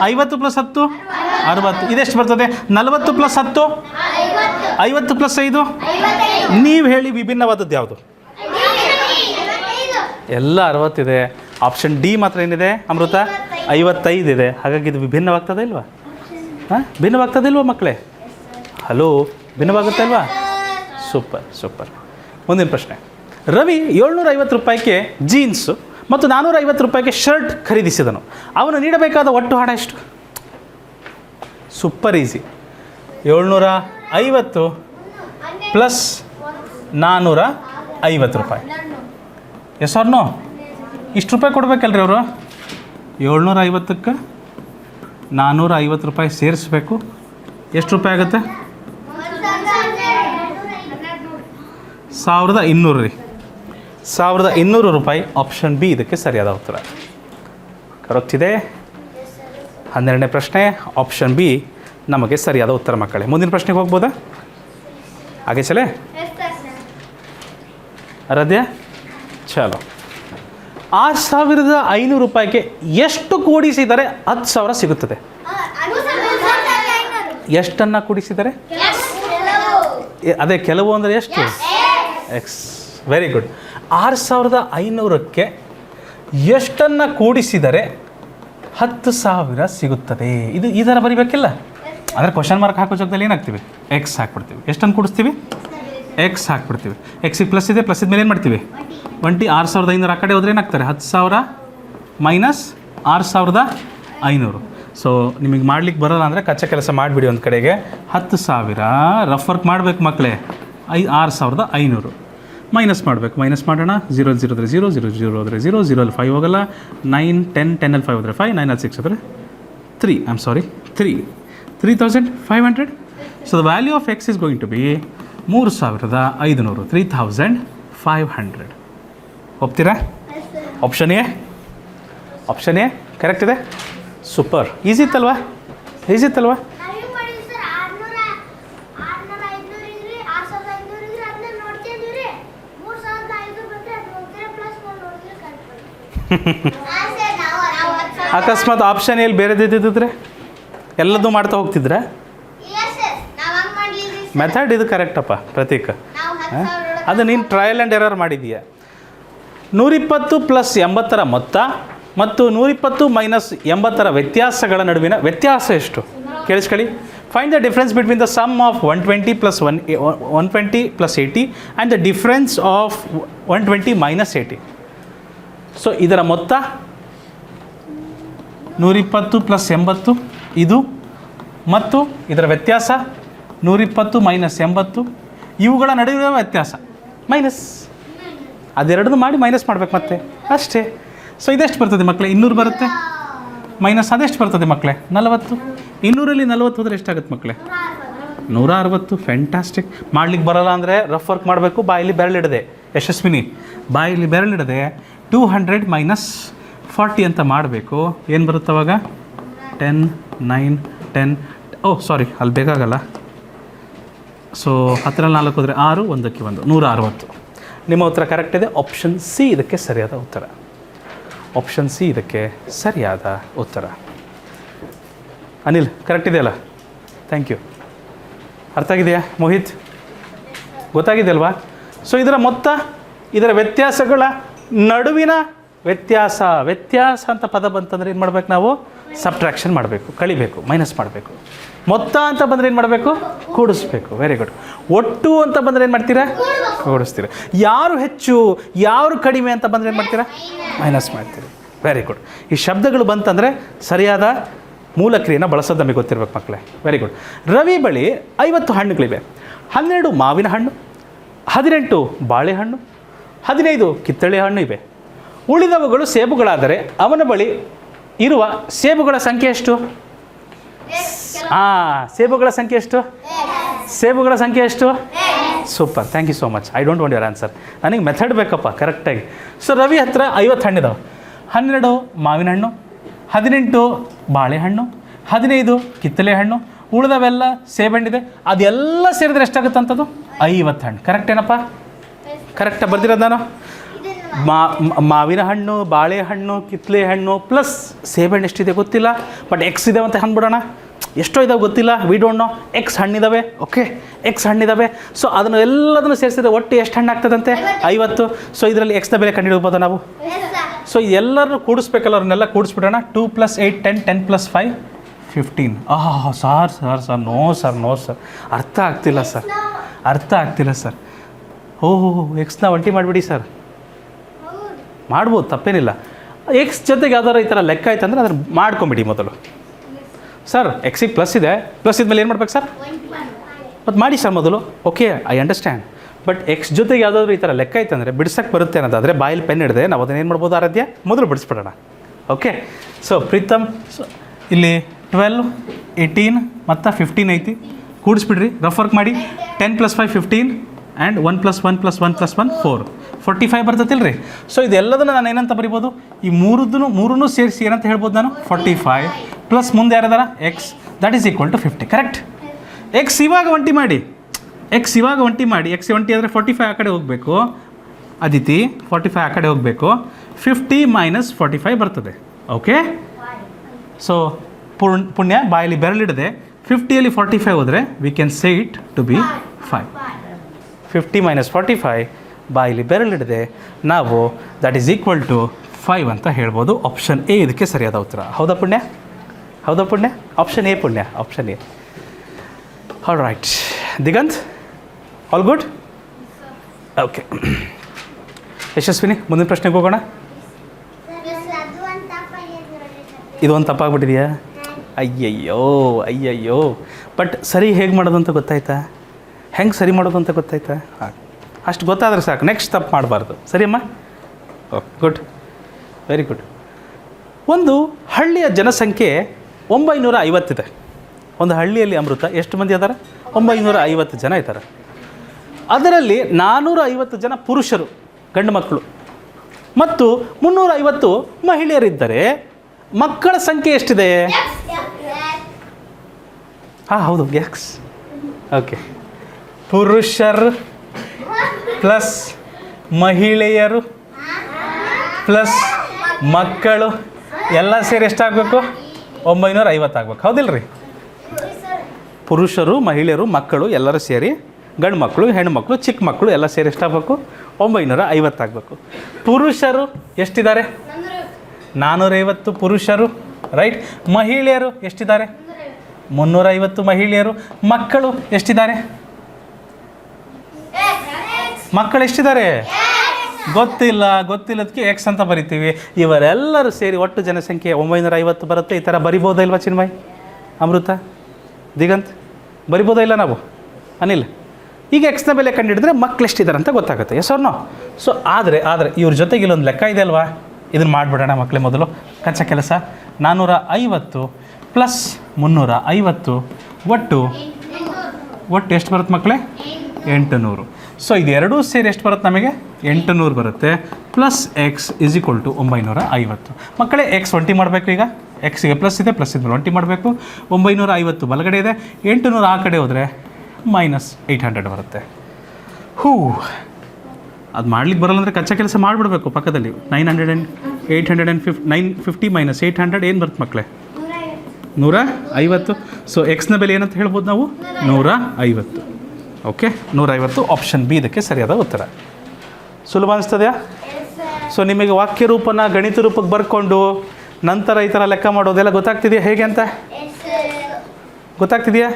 50 ಪ್ಲಸ್ 10 60. ಇದೆಷ್ಟು ಬರ್ತದೆ? 40 ಪ್ಲಸ್ 10 50 ಪ್ಲಸ್ 5. ನೀವು ಹೇಳಿ, ವಿಭಿನ್ನವಾದದ್ದು ಯಾವುದು? ಎಲ್ಲ 60 ಇದೆ. ಆಪ್ಷನ್ ಡಿ ಮಾತ್ರ ಏನಿದೆ ಅಮೃತ? 55 ಇದೆ. ಹಾಗಾಗಿ ಇದು ವಿಭಿನ್ನವಾಗ್ತದೆ ಇಲ್ವಾ? ಭಿನ್ನವಾಗ್ತದೆ ಇಲ್ವಾ ಮಕ್ಕಳೇ? ಹಲೋ, ಭಿನ್ನವಾಗುತ್ತೆ ಅಲ್ವಾ? ಸೂಪರ್. ಮುಂದಿನ ಪ್ರಶ್ನೆ. ರವಿ 750 ರೂಪಾಯಿಗೆ ಜೀನ್ಸು ಮತ್ತು 450 ರೂಪಾಯಿಗೆ ಶರ್ಟ್ ಖರೀದಿಸಿದನು. ಅವನು ನೀಡಬೇಕಾದ ಒಟ್ಟು ಹಣ ಎಷ್ಟು? Super easy. 750 ಪ್ಲಸ್ 450 ರೂಪಾಯಿ. Yes or no? ಇಷ್ಟು ರೂಪಾಯಿ ಕೊಡಬೇಕಲ್ರಿ ಅವರು. 750ಕ್ಕೆ 450 ರೂಪಾಯಿ ಸೇರಿಸ್ಬೇಕು. ಎಷ್ಟು ರೂಪಾಯಿ ಆಗುತ್ತೆ? 1200 ರೀ. 1200 ರೂಪಾಯಿ. ಆಪ್ಷನ್ ಬಿ ಇದಕ್ಕೆ ಸರಿಯಾದ ಉತ್ತರ. ಕರೆಕ್ಟ್ ಇದೆ. 12ನೇ ಪ್ರಶ್ನೆ, ಆಪ್ಷನ್ ಬಿ ನಮಗೆ ಸರಿಯಾದ ಉತ್ತರ ಮಕ್ಕಳೇ. ಮುಂದಿನ ಪ್ರಶ್ನೆಗೆ ಹೋಗ್ಬೋದಾ? ಹಾಗೆ ಚಲೇ. ಆರಾಧ್ಯ, ಚಲೋ. 6500 ರೂಪಾಯಿಗೆ ಎಷ್ಟು ಕೂಡಿಸಿದರೆ 10,000 ಸಿಗುತ್ತದೆ? ಎಷ್ಟನ್ನು ಕೂಡಿಸಿದರೆ? ಅದೇ ಕೆಲವು ಅಂದರೆ ಎಷ್ಟು? ಎಕ್ಸ್. Very good. 6500ಕ್ಕೆ ಎಷ್ಟನ್ನು ಕೂಡಿಸಿದರೆ 10,000 ಸಿಗುತ್ತದೆ? ಇದು ಈ ಥರ ಬರಿಬೇಕಿಲ್ಲ. ಅಂದರೆ ಕ್ವಶನ್ ಮಾರ್ಕ್ ಹಾಕೋ ಜಾಗದಲ್ಲಿ ಏನಾಗ್ತೀವಿ? ಎಕ್ಸ್ ಹಾಕ್ಬಿಡ್ತೀವಿ. ಎಷ್ಟನ್ನು ಕೂಡಿಸ್ತೀವಿ? ಎಕ್ಸ್ ಹಾಕ್ಬಿಡ್ತೀವಿ. ಎಕ್ಸಿಗೆ ಪ್ಲಸ್ ಇದೆ. ಪ್ಲಸ್ ಇದ್ಮೇಲೆ ಏನು ಮಾಡ್ತೀವಿ? 20. 6500 ಆ ಕಡೆ ಹೋದ್ರೆ ಏನಾಗ್ತಾರೆ? 10,000 ಮೈನಸ್ 6500. ಸೊ ನಿಮಗೆ ಮಾಡ್ಲಿಕ್ಕೆ ಬರೋಲ್ಲ ಅಂದರೆ ಕಚ್ಚಾ ಕೆಲಸ ಮಾಡಿಬಿಡಿ ಒಂದು ಕಡೆಗೆ. 10,000 ರಫ್ ವರ್ಕ್ ಮಾಡಬೇಕು ಮಕ್ಕಳೇ. 6500 ಮೈನಸ್ ಮಾಡಬೇಕು. ಮೈನಸ್ ಮಾಡೋಣ. 0 0 0 0 0 0 ಹೋದರೆ 0 0 ಅಲ್ಲಿ 5 ಹೋಗಲ್ಲ. 9 10 10 ಅಲ್ಲಿ 5 ಹೋದರೆ 5 9 ಅಲ್ಲಿ 6 ಹೋದರೆ 3. 3 3500. So the value of X is going to be 3500, 3500. ಒಪ್ತೀರಾ? Option A, option A correct ಇದೆ. ಸೂಪರ್, ಈಸಿ ಇತ್ತಲ್ವಾ? ಈಸಿ ಇತ್ತಲ್ವಾ? ಅಕಸ್ಮಾತ್ ಆಪ್ಷನ್ ಎಲ್ಲಿ ಬೇರೆದಿದ್ದಿದ್ರೆ ಎಲ್ಲದೂ ಮಾಡ್ತಾ ಹೋಗ್ತಿದ್ರೆ? ಮೆಥಡ್ ಇದು ಕರೆಕ್ಟಪ್ಪ ಪ್ರತೀಕ್. ಅದು ನೀನು ಟ್ರಯಲ್ ಆ್ಯಂಡ್ ಎರರ್ ಮಾಡಿದೀಯ. 120 ಪ್ಲಸ್ 80ರ ಮೊತ್ತ ಮತ್ತು 120 ಮೈನಸ್ 80ರ ವ್ಯತ್ಯಾಸಗಳ ನಡುವಿನ ವ್ಯತ್ಯಾಸ ಎಷ್ಟು ಕೇಳಿಸ್ಕೊಳ್ಳಿ. Find the difference between the sum of 120 plus 120 plus 80 and the difference of 120 minus 80. So ಇದರ ಮೊತ್ತ 120 ಪ್ಲಸ್ 80 ಇದು, ಮತ್ತು ಇದರ ವ್ಯತ್ಯಾಸ 120 ಮೈನಸ್ 80, ಇವುಗಳ ನಡುವಿನ ವ್ಯತ್ಯಾಸ ಮೈನಸ್. ಅದೆರಡನ್ನೂ ಮಾಡಿ ಮೈನಸ್ ಮಾಡಬೇಕು ಮತ್ತೆ, ಅಷ್ಟೇ. ಸೊ ಇದೆಷ್ಟು ಬರ್ತದೆ ಮಕ್ಕಳೇ? 200 ಬರುತ್ತೆ. ಮೈನಸ್ ಅದೆಷ್ಟು ಬರ್ತದೆ ಮಕ್ಕಳೇ? 40. 200ರಲ್ಲಿ 40 ಹೋದರೆ ಎಷ್ಟಾಗುತ್ತೆ ಮಕ್ಕಳೇ? 160. ಫ್ಯಾಂಟಾಸ್ಟಿಕ್. ಮಾಡ್ಲಿಕ್ಕೆ ಬರೋಲ್ಲ ಅಂದರೆ ರಫ್ ವರ್ಕ್ ಮಾಡಬೇಕು. ಬಾಯಲ್ಲಿ ಬೆರಳಿಡದೆ ಯಶಸ್ವಿನಿ, ಬಾಯಲ್ಲಿ ಬೆರಳಿಡದೆ 200 ಮೈನಸ್ 40 ಅಂತ ಮಾಡಬೇಕು. ಏನು ಬರುತ್ತೆ ಅವಾಗ? 10, 9, 10. ಓಹ್ ಸಾರಿ, ಅಲ್ಲಿ ಬೇಕಾಗಲ್ಲ. ಸೊ 10ರಲ್ಲಿ 4 ಹೋದರೆ 6, 1ಕ್ಕೆ 1, 160. ನಿಮ್ಮ ಉತ್ತರ ಕರೆಕ್ಟ್ ಇದೆ. ಆಪ್ಷನ್ ಸಿ ಇದಕ್ಕೆ ಸರಿಯಾದ ಉತ್ತರ. ಆಪ್ಷನ್ ಸಿ ಇದಕ್ಕೆ ಸರಿಯಾದ ಉತ್ತರ. ಅನಿಲ್ ಕರೆಕ್ಟ್ ಇದೆಯಲ್ಲ? Thank you. ಅರ್ಥ ಆಗಿದೆಯಾ ಮೋಹಿತ್? ಗೊತ್ತಾಗಿದೆ ಅಲ್ವಾ? ಸೊ ಇದರ ಮೊತ್ತ, ಇದರ ವ್ಯತ್ಯಾಸಗಳ ನಡುವಿನ ವ್ಯತ್ಯಾಸ. ವ್ಯತ್ಯಾಸ ಅಂತ ಪದ ಬಂತಂದರೆ ಏನು ಮಾಡಬೇಕು ನಾವು? ಸಬ್ಟ್ರಾಕ್ಷನ್ ಮಾಡಬೇಕು, ಕಳಿಬೇಕು, ಮೈನಸ್ ಮಾಡಬೇಕು. ಮೊತ್ತ ಅಂತ ಬಂದರೆ ಏನು ಮಾಡಬೇಕು? ಕೂಡಿಸ್ಬೇಕು. Very good. ಒಟ್ಟು ಅಂತ ಬಂದರೆ ಏನು ಮಾಡ್ತೀರಾ? ಕೂಡಿಸ್ತೀರಾ. ಯಾರು ಹೆಚ್ಚು ಯಾರು ಕಡಿಮೆ ಅಂತ ಬಂದರೆ ಏನು ಮಾಡ್ತೀರಾ? ಮೈನಸ್ ಮಾಡ್ತೀರಿ. Very good. ಈ ಶಬ್ದಗಳು ಬಂತಂದರೆ ಸರಿಯಾದ ಮೂಲಕ್ರಿಯೆಯನ್ನು ಬಳಸೋದು ನಮಗೆ ಗೊತ್ತಿರಬೇಕು ಮಕ್ಕಳೇ. Very good. ರವಿ ಬಳಿ 50 ಹಣ್ಣುಗಳಿವೆ. 12 ಮಾವಿನ ಹಣ್ಣು, 18 ಬಾಳೆಹಣ್ಣು, 15 ಕಿತ್ತಳೆ ಹಣ್ಣು ಇವೆ. ಉಳಿದವುಗಳು ಸೇಬುಗಳಾದರೆ ಅವನ ಬಳಿ ಇರುವ ಸೇಬುಗಳ ಸಂಖ್ಯೆ ಎಷ್ಟು? ಸೇಬುಗಳ ಸಂಖ್ಯೆ ಎಷ್ಟು? ಸೇಬುಗಳ ಸಂಖ್ಯೆ ಎಷ್ಟು? Super, thank you so much. I don't want your answer. ನನಗೆ ಮೆಥಡ್ ಬೇಕಪ್ಪ ಕರೆಕ್ಟಾಗಿ. ಸೊ ರವಿ ಹತ್ರ 50 ಹಣ್ಣಿದಾವೆ. 12 ಮಾವಿನ ಹಣ್ಣು, 18 ಬಾಳೆಹಣ್ಣು, 15 ಕಿತ್ತಳೆ ಹಣ್ಣು, ಉಳಿದವೆಲ್ಲ ಸೇಬಣ್ಣಿದೆ. ಅದೆಲ್ಲ ಸೇರಿದ್ರೆ ಎಷ್ಟಾಗುತ್ತೆ ಅಂಥದ್ದು? 50 ಹಣ್ಣು. ಕರೆಕ್ಟ್ ಏನಪ್ಪ? ಕರೆಕ್ಟಾಗಿ ಬರ್ದಿರೋದು ನಾನು. ಮಾವಿನ ಹಣ್ಣು, ಬಾಳೆಹಣ್ಣು, ಕಿತ್ತಳೆ ಹಣ್ಣು ಪ್ಲಸ್ ಸೇಬಣ್ಣು ಎಷ್ಟಿದೆ ಗೊತ್ತಿಲ್ಲ, ಬಟ್ ಎಕ್ಸ್ ಇದಾವೆ ಅಂತ ಅಂದ್ಬಿಡೋಣ. ಎಷ್ಟೋ ಇದಾವೆ ಗೊತ್ತಿಲ್ಲ, ವಿ ಡೋಂಟ್ ನೋ. ಎಕ್ಸ್ ಹಣ್ಣಿದ್ದಾವೆ. ಓಕೆ, ಎಕ್ಸ್ ಹಣ್ಣಿದ್ದಾವೆ. ಸೊ ಅದನ್ನು ಎಲ್ಲದನ್ನು ಸೇರಿಸಿದ್ರೆ ಒಟ್ಟು ಎಷ್ಟು ಹಣ್ಣು ಆಗ್ತದಂತೆ? 50. ಸೊ ಇದರಲ್ಲಿ ಎಕ್ಸ್ನ ಬೆಲೆ ಕಂಡುಹಿಡ್ಬೋದು ನಾವು. ಸೊ ಎಲ್ಲರೂ ಕೂಡಿಸ್ಬೇಕಲ್ಲ, ಅವ್ರನ್ನೆಲ್ಲ ಕೂಡಿಸ್ಬಿಡೋಣ. 2 + 8 10, 10 + 5 15. Sir sir sir no sir, no sir, ಅರ್ಥ ಆಗ್ತಿಲ್ಲ ಸರ್, ಅರ್ಥ ಆಗ್ತಿಲ್ಲ ಸರ್. ಓಹೋ, ಎಕ್ಸ್ನ ಒಂಟಿ ಮಾಡಿಬಿಡಿ ಸರ್. ಮಾಡ್ಬೋದು, ತಪ್ಪೇನಿಲ್ಲ. ಎಕ್ಸ್ ಜೊತೆಗೆ ಯಾವ್ದಾರು ಈ ಥರ ಲೆಕ್ಕ ಆಯ್ತು ಅಂದರೆ ಅದನ್ನು ಮಾಡ್ಕೊಂಬಿಡಿ ಮೊದಲು. ಸರ್ ಎಕ್ಸಿಗೆ ಪ್ಲಸ್ ಇದೆ, ಪ್ಲಸ್ ಇದ್ಮೇಲೆ ಏನು ಮಾಡ್ಬೇಕು ಸರ್? ಮತ್ತು ಮಾಡಿ ಸರ್ ಮೊದಲು. Okay, I understand. But X ಜೊತೆಗೆ ಯಾವುದಾದ್ರೂ ಈ ಥರ ಲೆಕ್ಕ ಆಯ್ತು ಅಂದರೆ ಬಿಡ್ಸಕ್ಕೆ ಬರುತ್ತೆ ಅನ್ನೋದಾದರೆ ಬಾಯಲ್ಲಿ ಪೆನ್ ಹಿಡಿದೆ ನಾವು ಅದನ್ನು ಏನು ಮಾಡ್ಬೋದು ಆರಾಧ್ಯ? ಮೊದಲು ಬಿಡಿಸ್ಬಿಡೋಣ. ಓಕೆ, ಸೊ ಪ್ರೀತಮ್ ಇಲ್ಲಿ 12, 18 ಮತ್ತು 15 ಐತಿ. ಕೂಡಿಸ್ಬಿಡ್ರಿ, ರಫ್ ವರ್ಕ್ ಮಾಡಿ. 10 + 5 15 ಆ್ಯಂಡ್ 1 + 1 + 1 + 1 4, 45 ಬರ್ತತಿಲ್ಲ ರೀ. ಸೊ ಇದೆಲ್ಲದನ್ನು ನಾನು ಏನಂತ ಬರಿಬೋದು? ಈ ಮೂರನ್ನೂ ಸೇರಿಸಿ ಏನಂತ ಹೇಳ್ಬೋದು ನಾನು? 45 ಪ್ಲಸ್ ಮುಂದೆ ಯಾರಿದಾರ? X, that is equal to 50. Correct. X ಇವಾಗ ಒಂಟಿ ಮಾಡಿ, ಎಕ್ಸ್ ಇವಾಗ ಒಂಟಿ ಮಾಡಿ. ಎಕ್ಸ್ ಒಂಟಿ ಆದರೆ 45 ಆ ಕಡೆ ಹೋಗಬೇಕು. ಅದಿತಿ 45 ಆ ಕಡೆ ಹೋಗಬೇಕು. 50 - 45 ಬರ್ತದೆ. ಓಕೆ, ಸೊ ಪುಣ್ಯ ಬಾಯಲ್ಲಿ ಬೆರಳಿಡದೆ 50ಯಲ್ಲಿ 45 ಹೋದರೆ we can say it to be 5. 50 - 45 ಬಾಯಲ್ಲಿ ಬೆರಳಿಡದೆ ನಾವು ದಟ್ ಈಸ್ ಈಕ್ವಲ್ ಟು 5 ಅಂತ ಹೇಳ್ಬೋದು. ಆಪ್ಷನ್ ಎ ಇದಕ್ಕೆ ಸರಿಯಾದ ಉತ್ತರ. ಹೌದಾ ಪುಣ್ಯ? ಹೌದಾ Punya? Option A Punya, option A. All right Digant, all good? Okay Yashaswini, ಮುಂದಿನ ಪ್ರಶ್ನೆಗೆ ಹೋಗೋಣ. ಇದು ಒಂದು ತಪ್ಪಾಗ್ಬಿಟ್ಟಿದೆಯಾ? ಅಯ್ಯಯ್ಯೋ ಅಯ್ಯಯ್ಯೋ. ಬಟ್ ಸರಿ ಹೇಗೆ ಮಾಡೋದು ಅಂತ ಗೊತ್ತಾಯ್ತಾ? ಹೆಂಗೆ ಸರಿ ಮಾಡೋದು ಅಂತ ಗೊತ್ತಾಯ್ತಾ? ಹಾಂ, ಅಷ್ಟು ಗೊತ್ತಾದರೆ ಸಾಕು, ನೆಕ್ಸ್ಟ್ ತಪ್ಪು ಮಾಡಬಾರ್ದು. ಸರಿಯಮ್ಮ? Okay, good, very good. ಒಂದು ಹಳ್ಳಿಯ ಜನಸಂಖ್ಯೆ 950 ಇದೆ. ಒಂದು ಹಳ್ಳಿಯಲ್ಲಿ ಅಮೃತ ಎಷ್ಟು ಮಂದಿ ಅದಾರ? 950 ಜನ ಇದ್ದಾರೆ. ಅದರಲ್ಲಿ 450 ಜನ ಪುರುಷರು ಗಂಡು ಮಕ್ಕಳು ಮತ್ತು 350 ಮಹಿಳೆಯರಿದ್ದರೆ ಮಕ್ಕಳ ಸಂಖ್ಯೆ ಎಷ್ಟಿದೆ? ಹಾಂ ಹೌದು, ಎಕ್ಸ್. ಓಕೆ, ಪುರುಷರು ಪ್ಲಸ್ ಮಹಿಳೆಯರು ಪ್ಲಸ್ ಮಕ್ಕಳು ಎಲ್ಲ ಸೇರಿ ಎಷ್ಟಾಗಬೇಕು? 950 ಆಗ್ಬೇಕು. ಹೌದಿಲ್ಲ ರೀ? ಪುರುಷರು ಮಹಿಳೆಯರು ಮಕ್ಕಳು ಎಲ್ಲರೂ ಸೇರಿ, ಗಂಡು ಮಕ್ಕಳು ಹೆಣ್ಣುಮಕ್ಕಳು ಚಿಕ್ಕ ಮಕ್ಕಳು ಎಲ್ಲ ಸೇರಿ ಎಷ್ಟಾಗಬೇಕು? 950 ಆಗಬೇಕು. ಪುರುಷರು ಎಷ್ಟಿದ್ದಾರೆ? 450 ಪುರುಷರು, ರೈಟ್. ಮಹಿಳೆಯರು ಎಷ್ಟಿದ್ದಾರೆ? 350 ಮಹಿಳೆಯರು. ಮಕ್ಕಳು ಎಷ್ಟಿದ್ದಾರೆ? ಮಕ್ಕಳು ಎಷ್ಟಿದ್ದಾರೆ? ಗೊತ್ತಿಲ್ಲದಕ್ಕೆ ಎಕ್ಸ್ ಅಂತ ಬರಿತೀವಿ. ಇವರೆಲ್ಲರೂ ಸೇರಿ ಒಟ್ಟು ಜನಸಂಖ್ಯೆ 950 ಬರುತ್ತೆ. ಈ ಥರ ಬರಿಬೋದಾ ಇಲ್ವಾ ಚಿನ್ಮಯ್, ಅಮೃತ, ದಿಗಂತ್? ಬರಿಬೋದಾ ಇಲ್ಲ ನಾವು? ಅನಿಲ್, ಈಗ ಎಕ್ಸ್ನ ಬೆಲೆ ಕಂಡುಹಿಡಿದ್ರೆ ಮಕ್ಳು ಎಷ್ಟಿದ್ದಾರೆ ಅಂತ ಗೊತ್ತಾಗುತ್ತೆ. S or no? ಸೊ ಆದರೆ ಇವ್ರ ಜೊತೆಗೆ ಇಲ್ಲೊಂದು ಲೆಕ್ಕ ಇದೆ ಅಲ್ವಾ, ಇದನ್ನು ಮಾಡಿಬಿಡೋಣ ಮಕ್ಕಳೇ. ಮೊದಲು ಕಚ್ಚಾ ಕೆಲಸ 450 ಪ್ಲಸ್ 350 ಒಟ್ಟು ಎಷ್ಟು ಬರುತ್ತೆ ಮಕ್ಕಳೇ? 800. ಸೊ ಇದು ಎರಡೂ ಸೇರಿ ಎಷ್ಟು ಬರುತ್ತೆ ನಮಗೆ? 800 ಬರುತ್ತೆ. Plus X is equal to 950. ಮಕ್ಕಳೇ ಎಕ್ಸ್ ಒಂಟಿ ಮಾಡಬೇಕು. ಈಗ ಎಕ್ಸಿಗೆ ಪ್ಲಸ್ ಇದೆ, ಪ್ಲಸ್ ಇದ್ಮೇಲೆ ಒಂಟಿ ಮಾಡಬೇಕು. 950 ಬಲಗಡೆ ಇದೆ, 800 ಆ ಕಡೆ ಹೋದರೆ -800 ಬರುತ್ತೆ. ಅದು ಮಾಡ್ಲಿಕ್ಕೆ ಬರಲ್ಲ ಅಂದರೆ ಕಚ್ಚಾ ಕೆಲಸ ಮಾಡಿಬಿಡ್ಬೇಕು ಪಕ್ಕದಲ್ಲಿ. 950 ಮೈನಸ್ 800 ಏನು ಬರುತ್ತೆ ಮಕ್ಕಳೇ? 150. ಸೊ ಎಕ್ಸ್ನ ಬೆಲೆ ಏನಂತ ಹೇಳ್ಬೋದು ನಾವು? 150. ಓಕೆ, 150 ಆಪ್ಷನ್ ಬಿ ಇದಕ್ಕೆ ಸರಿಯಾದ ಉತ್ತರ. ಸುಲಭ ಅನಿಸ್ತದೆಯಾ? ಸೊ ನಿಮಗೆ ವಾಕ್ಯ ರೂಪನ ಗಣಿತ ರೂಪಕ್ಕೆ ಬರ್ಕೊಂಡು ನಂತರ ಈ ಥರ ಲೆಕ್ಕ ಮಾಡೋದೆಲ್ಲ ಗೊತ್ತಾಗ್ತಿದೆಯಾ ಹೇಗೆ ಅಂತ? ಗೊತ್ತಾಗ್ತಿದೆಯಾ?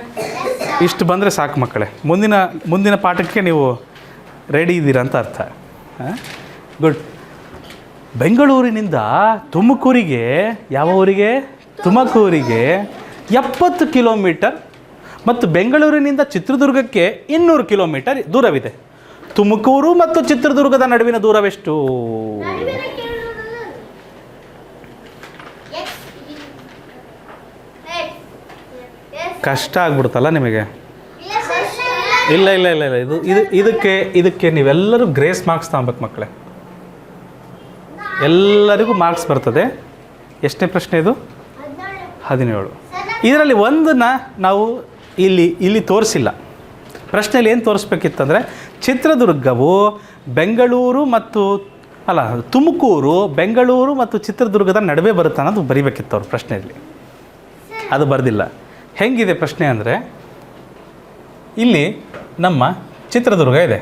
ಇಷ್ಟು ಬಂದರೆ ಸಾಕು ಮಕ್ಕಳೇ, ಮುಂದಿನ ಪಾಠಕ್ಕೆ ನೀವು ರೆಡಿ ಇದ್ದೀರಾ ಅಂತ ಅರ್ಥ. ಗುಡ್. ಬೆಂಗಳೂರಿನಿಂದ ತುಮಕೂರಿಗೆ, ಯಾವ ಊರಿಗೆ? ತುಮಕೂರಿಗೆ 70 ಕಿಲೋಮೀಟರ್ ಮತ್ತು ಬೆಂಗಳೂರಿನಿಂದ ಚಿತ್ರದುರ್ಗಕ್ಕೆ 200 ಕಿಲೋಮೀಟರ್ ದೂರವಿದೆ. ತುಮಕೂರು ಮತ್ತು ಚಿತ್ರದುರ್ಗದ ನಡುವಿನ ದೂರವೆಷ್ಟು? ಕಷ್ಟ ಆಗ್ಬಿಡ್ತಲ್ಲ ನಿಮಗೆ? ಇಲ್ಲ ಇದಕ್ಕೆ ನೀವೆಲ್ಲರೂ ಗ್ರೇಸ್ ಮಾರ್ಕ್ಸ್ ತಗೊಬೇಕು ಮಕ್ಕಳೇ. ಎಲ್ಲರಿಗೂ ಮಾರ್ಕ್ಸ್ ಬರ್ತದೆ. ಎಷ್ಟನೇ ಪ್ರಶ್ನೆ ಇದು? 17. ಇದರಲ್ಲಿ ಒಂದನ್ನು ನಾವು ಇಲ್ಲಿ ತೋರಿಸಿಲ್ಲ. ಪ್ರಶ್ನೆಯಲ್ಲಿ ಏನು ತೋರಿಸ್ಬೇಕಿತ್ತಂದರೆ ಚಿತ್ರದುರ್ಗವು ತುಮಕೂರು ಬೆಂಗಳೂರು ಮತ್ತು ಚಿತ್ರದುರ್ಗದ ನಡುವೆ ಬರುತ್ತೆ ಅನ್ನೋದು ಬರಿಬೇಕಿತ್ತು ಅವ್ರ ಪ್ರಶ್ನೆಯಲ್ಲಿ. ಅದು ಬರೆದಿಲ್ಲ. ಹೆಂಗಿದೆ ಪ್ರಶ್ನೆ ಅಂದರೆ, ಇಲ್ಲಿ ನಮ್ಮ ಚಿತ್ರದುರ್ಗ ಇದೆ.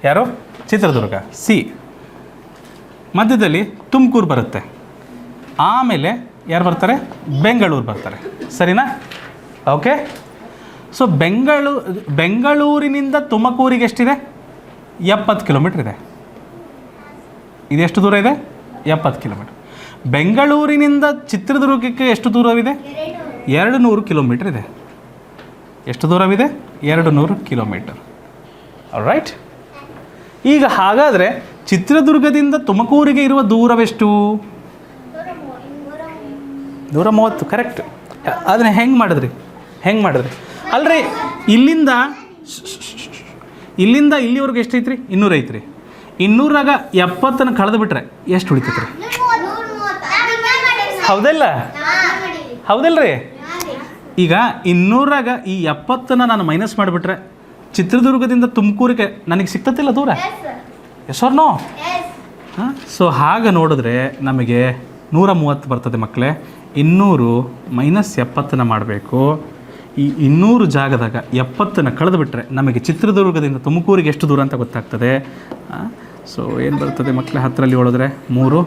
ಯಾರು? ಚಿತ್ರದುರ್ಗ ಸಿ. ಮಧ್ಯದಲ್ಲಿ ತುಮಕೂರು ಬರುತ್ತೆ. ಆಮೇಲೆ ಯಾರು ಬರ್ತಾರೆ? ಬೆಂಗಳೂರು ಬರ್ತಾರೆ. ಸರಿನಾ? ಓಕೆ. ಸೊ ಬೆಂಗಳೂರಿನಿಂದ ತುಮಕೂರಿಗೆ ಎಷ್ಟಿದೆ? 70 ಕಿಲೋಮೀಟ್ರ್ ಇದೆ. ಇದೆಷ್ಟು ದೂರ ಇದೆ? 70 ಕಿಲೋಮೀಟ್ರ್. ಬೆಂಗಳೂರಿನಿಂದ ಚಿತ್ರದುರ್ಗಕ್ಕೆ ಎಷ್ಟು ದೂರವಿದೆ? 200 ಕಿಲೋಮೀಟ್ರ್ ಇದೆ. ಎಷ್ಟು ದೂರವಿದೆ? 200 ಕಿಲೋಮೀಟರ್. ರೈಟ್. ಈಗ ಹಾಗಾದರೆ ಚಿತ್ರದುರ್ಗದಿಂದ ತುಮಕೂರಿಗೆ ಇರುವ ದೂರವೆಷ್ಟು? 130. ಕರೆಕ್ಟ್. ಅದನ್ನ ಹೆಂಗೆ ಮಾಡಿದ್ರಿ? ಅಲ್ರಿ, ಇಲ್ಲಿಂದ ಇಲ್ಲಿವರೆಗೂ ಎಷ್ಟು ಐತ್ರಿ? 200 ಐತ್ರಿ. 200ರಾಗ 70 ಕಳೆದು ಬಿಟ್ರೆ ಎಷ್ಟು ಉಳಿತೈತ್ರಿ? ಹೌದಲ್ರಿ? ಈಗ 200ರಾಗ ಈ 70 ನಾನು ಮೈನಸ್ ಮಾಡಿಬಿಟ್ರೆ ಚಿತ್ರದುರ್ಗದಿಂದ ತುಮಕೂರಿಗೆ ನನಗೆ ಸಿಗ್ತತಿಲ್ಲ ದೂರ? Yes or no? ಹಾಂ. ಸೊ ಹಾಗೆ ನೋಡಿದ್ರೆ ನಮಗೆ 130 ಬರ್ತದೆ ಮಕ್ಕಳೇ. 200 ಮೈನಸ್ 70 ಮಾಡಬೇಕು. ಈ 200 ಜಾಗದಾಗ 70 ಕಳೆದು ಬಿಟ್ಟರೆ ನಮಗೆ ಚಿತ್ರದುರ್ಗದಿಂದ ತುಮಕೂರಿಗೆ ಎಷ್ಟು ದೂರ ಅಂತ ಗೊತ್ತಾಗ್ತದೆ. ಸೊ ಏನು ಬರ್ತದೆ ಮಕ್ಕಳೇ? 10ರಲ್ಲಿ ಓಡಿದ್ರೆ 3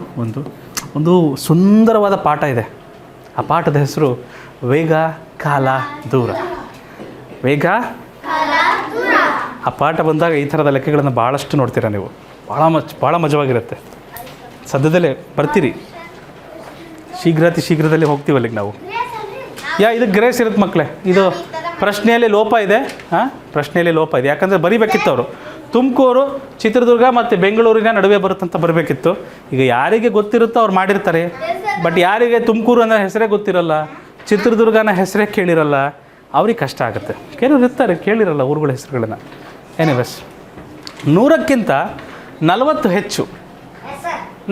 ಒಂದು ಸುಂದರವಾದ ಪಾಠ ಇದೆ. ಆ ಪಾಠದ ಹೆಸರು ವೇಗ ಕಾಲ ದೂರ. ವೇಗ ಆ ಪಾಠ ಬಂದಾಗ ಈ ಥರದ ಲೆಕ್ಕಗಳನ್ನು ಭಾಳಷ್ಟು ನೋಡ್ತೀರಾ ನೀವು. ಭಾಳ ಮಜವಾಗಿರುತ್ತೆ. ಸದ್ಯದಲ್ಲೇ ಬರ್ತೀರಿ. ಶೀಘ್ರದಲ್ಲಿ ಹೋಗ್ತೀವಿ ಅಲ್ಲಿಗೆ ನಾವು. ಇದಕ್ಕೆ ಗ್ರೇಸ್ ಇರುತ್ತೆ ಮಕ್ಕಳೇ. ಇದು ಪ್ರಶ್ನೆಯಲ್ಲಿ ಲೋಪ ಇದೆ. ಪ್ರಶ್ನೆಯಲ್ಲಿ ಲೋಪ ಇದೆ. ಯಾಕಂದರೆ ಬರಿಬೇಕಿತ್ತು ಅವರು ತುಮಕೂರು ಚಿತ್ರದುರ್ಗ ಮತ್ತು ಬೆಂಗಳೂರಿನ ನಡುವೆ ಬರುತ್ತಂತ ಬರಬೇಕಿತ್ತು. ಈಗ ಯಾರಿಗೆ ಗೊತ್ತಿರುತ್ತೋ ಅವ್ರು ಮಾಡಿರ್ತಾರೆ. ಬಟ್ ಯಾರಿಗೆ ತುಮಕೂರು ಅನ್ನೋ ಹೆಸರೇ ಗೊತ್ತಿರಲ್ಲ, ಚಿತ್ರದುರ್ಗನ ಹೆಸರೇ ಕೇಳಿರಲ್ಲ, ಅವ್ರಿಗೆ ಕಷ್ಟ ಆಗುತ್ತೆ. ಕೆಲವ್ರು ಇರ್ತಾರೆ ಕೇಳಿರಲ್ಲ ಊರುಗಳ ಹೆಸರುಗಳನ್ನು. ಎನಿವೇಸ್, 100ಕ್ಕಿಂತ 40 ಹೆಚ್ಚು,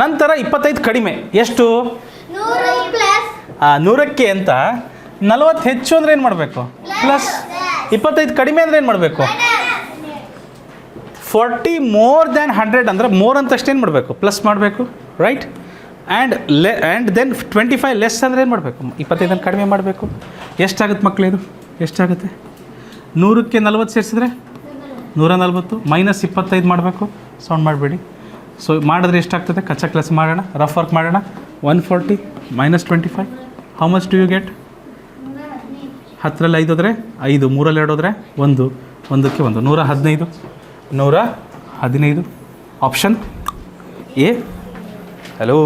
ನಂತರ 25 ಕಡಿಮೆ. ಎಷ್ಟು? 100ಕ್ಕೆ ಅಂತ 40 ಹೆಚ್ಚು ಅಂದರೆ ಏನು ಮಾಡಬೇಕು? ಪ್ಲಸ್. 25 ಕಡಿಮೆ ಅಂದರೆ ಏನು ಮಾಡಬೇಕು? 40 ಮೋರ್ ದ್ಯಾನ್ 100 ಅಂದರೆ ಮೋರ್ ಅಂತ ಅಷ್ಟೇನು ಮಾಡಬೇಕು? ಪ್ಲಸ್ ಮಾಡಬೇಕು, ರೈಟ್? ಆ್ಯಂಡ್ ದೆನ್ 25 ಲೆಸ್ ಅಂದರೆ ಏನು ಮಾಡಬೇಕು? 25 ಕಡಿಮೆ ಮಾಡಬೇಕು. ಎಷ್ಟಾಗುತ್ತೆ ಮಕ್ಕಳು ಇದು? ಎಷ್ಟಾಗುತ್ತೆ? 100ಕ್ಕೆ 40 ಸೇರಿಸಿದ್ರೆ 140 ಮೈನಸ್ 25 ಮಾಡಬೇಕು. ಸೌಂಡ್ ಮಾಡಬೇಡಿ. ಸೊ ಮಾಡಿದ್ರೆ ಎಷ್ಟಾಗ್ತದೆ? ಕಚ್ಚಾ ಕ್ಲಾಸ್ ಮಾಡೋಣ, ರಫ್ ವರ್ಕ್ ಮಾಡೋಣ. 140 minus 25, how much do you get? 10ರಲ್ಲಿ 5 ಹೋದರೆ 5, 3ರಲ್ಲಿ 2 ಹೋದರೆ 1, 1ಕ್ಕೆ 1, 115. 115 option A. Hello,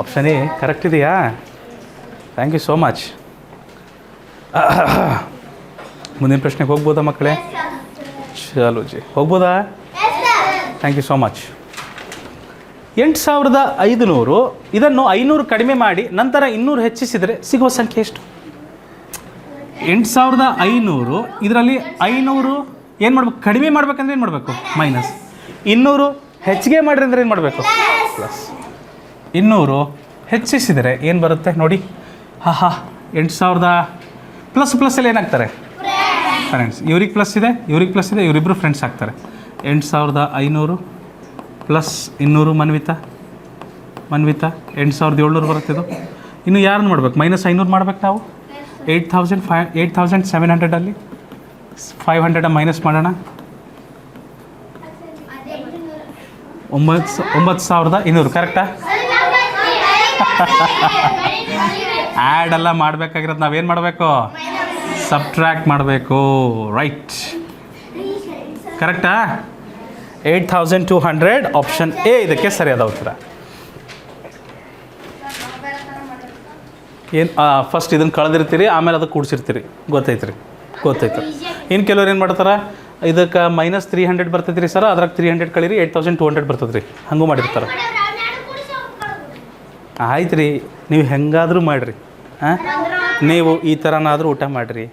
option A correct ಇದೆಯಾ? Thank you so much. ಮುಂದಿನ ಪ್ರಶ್ನೆಗೆ ಹೋಗ್ಬೋದಾ ಮಕ್ಕಳೇ? ಚಲೋ ಜಿ, ಹೋಗ್ಬೋದಾ? Thank you so much. 8500, ಇದನ್ನು 500 ಕಡಿಮೆ ಮಾಡಿ ನಂತರ 200 ಹೆಚ್ಚಿಸಿದರೆ ಸಿಗುವ ಸಂಖ್ಯೆ ಎಷ್ಟು? 8500, ಇದರಲ್ಲಿ 500 ಏನು ಮಾಡ್ಬೇಕು? ಕಡಿಮೆ ಮಾಡ್ಬೇಕಂದ್ರೆ ಏನು ಮಾಡಬೇಕು? ಮೈನಸ್. 200 ಹೆಚ್ಚಿಗೆ ಮಾಡಿರಿ ಅಂದರೆ ಏನು ಮಾಡಬೇಕು? ಪ್ಲಸ್. 200 ಹೆಚ್ಚಿಸಿದರೆ ಏನು ಬರುತ್ತೆ ನೋಡಿ? 8000 ಪ್ಲಸ್ ಪ್ಲಸ್ಸಲ್ಲಿ ಏನಾಗ್ತಾರೆ? ಫ್ರೆಂಡ್ಸ್. ಇವ್ರಿಗೆ ಪ್ಲಸ್ ಇದೆ, ಇವ್ರಿಗೆ ಪ್ಲಸ್ ಇದೆ, ಇವರಿಬ್ಬರು ಫ್ರೆಂಡ್ಸ್ ಆಗ್ತಾರೆ. 8500 ಪ್ಲಸ್ 200 ಮನ್ವಿತಾ 8700 ಬರುತ್ತಿದ್ದು. ಇನ್ನು ಯಾರನ್ನು ಮಾಡ್ಬೇಕು? ಮೈನಸ್ 500 ಮಾಡ್ಬೇಕು ನಾವು. 8700ಅಲ್ಲಿ 500 ಮೈನಸ್ ಮಾಡೋಣ. 9200 ಕರೆಕ್ಟಾ? ಆ್ಯಡ್ ಎಲ್ಲ ಮಾಡಬೇಕಾಗಿರೋದು ನಾವೇನು ಮಾಡಬೇಕು? ಸಬ್ಟ್ರ್ಯಾಕ್ಟ್ ಮಾಡಬೇಕು, ರೈಟ್? ಕರೆಕ್ಟಾ? 8200 ಆಪ್ಷನ್ ಎ ಇದಕ್ಕೆ ಸರಿಯಾದ ಉತ್ತರ. ಏನು ಫಸ್ಟ್ ಇದನ್ನು ಕಳೆದಿರ್ತೀರಿ, ಆಮೇಲೆ ಅದಕ್ಕೆ ಕೂಡಿಸಿರ್ತೀರಿ. ಗೊತ್ತೈತ್ರಿ? ಗೊತ್ತಾಯ್ತು. ಇನ್ನು ಕೆಲವ್ರು ಏನು ಮಾಡ್ತಾರೆ, ಇದಕ್ಕೆ ಮೈನಸ್ 300 ಬರ್ತೈತೆ ರೀ ಸರ್, ಅದ್ರಾಗ 300 ಕಳೀರಿ 8200 ಬರ್ತದೆ ರೀ, ಹಂಗೂ ಮಾಡಿರ್ತಾರೆ. ಆಯ್ತು ರೀ, ನೀವು ಹೆಂಗಾದರೂ ಮಾಡಿರಿ. ಹಾಂ, ನೀವು ಈ ಥರನಾದರೂ ಊಟ ಮಾಡಿರಿ,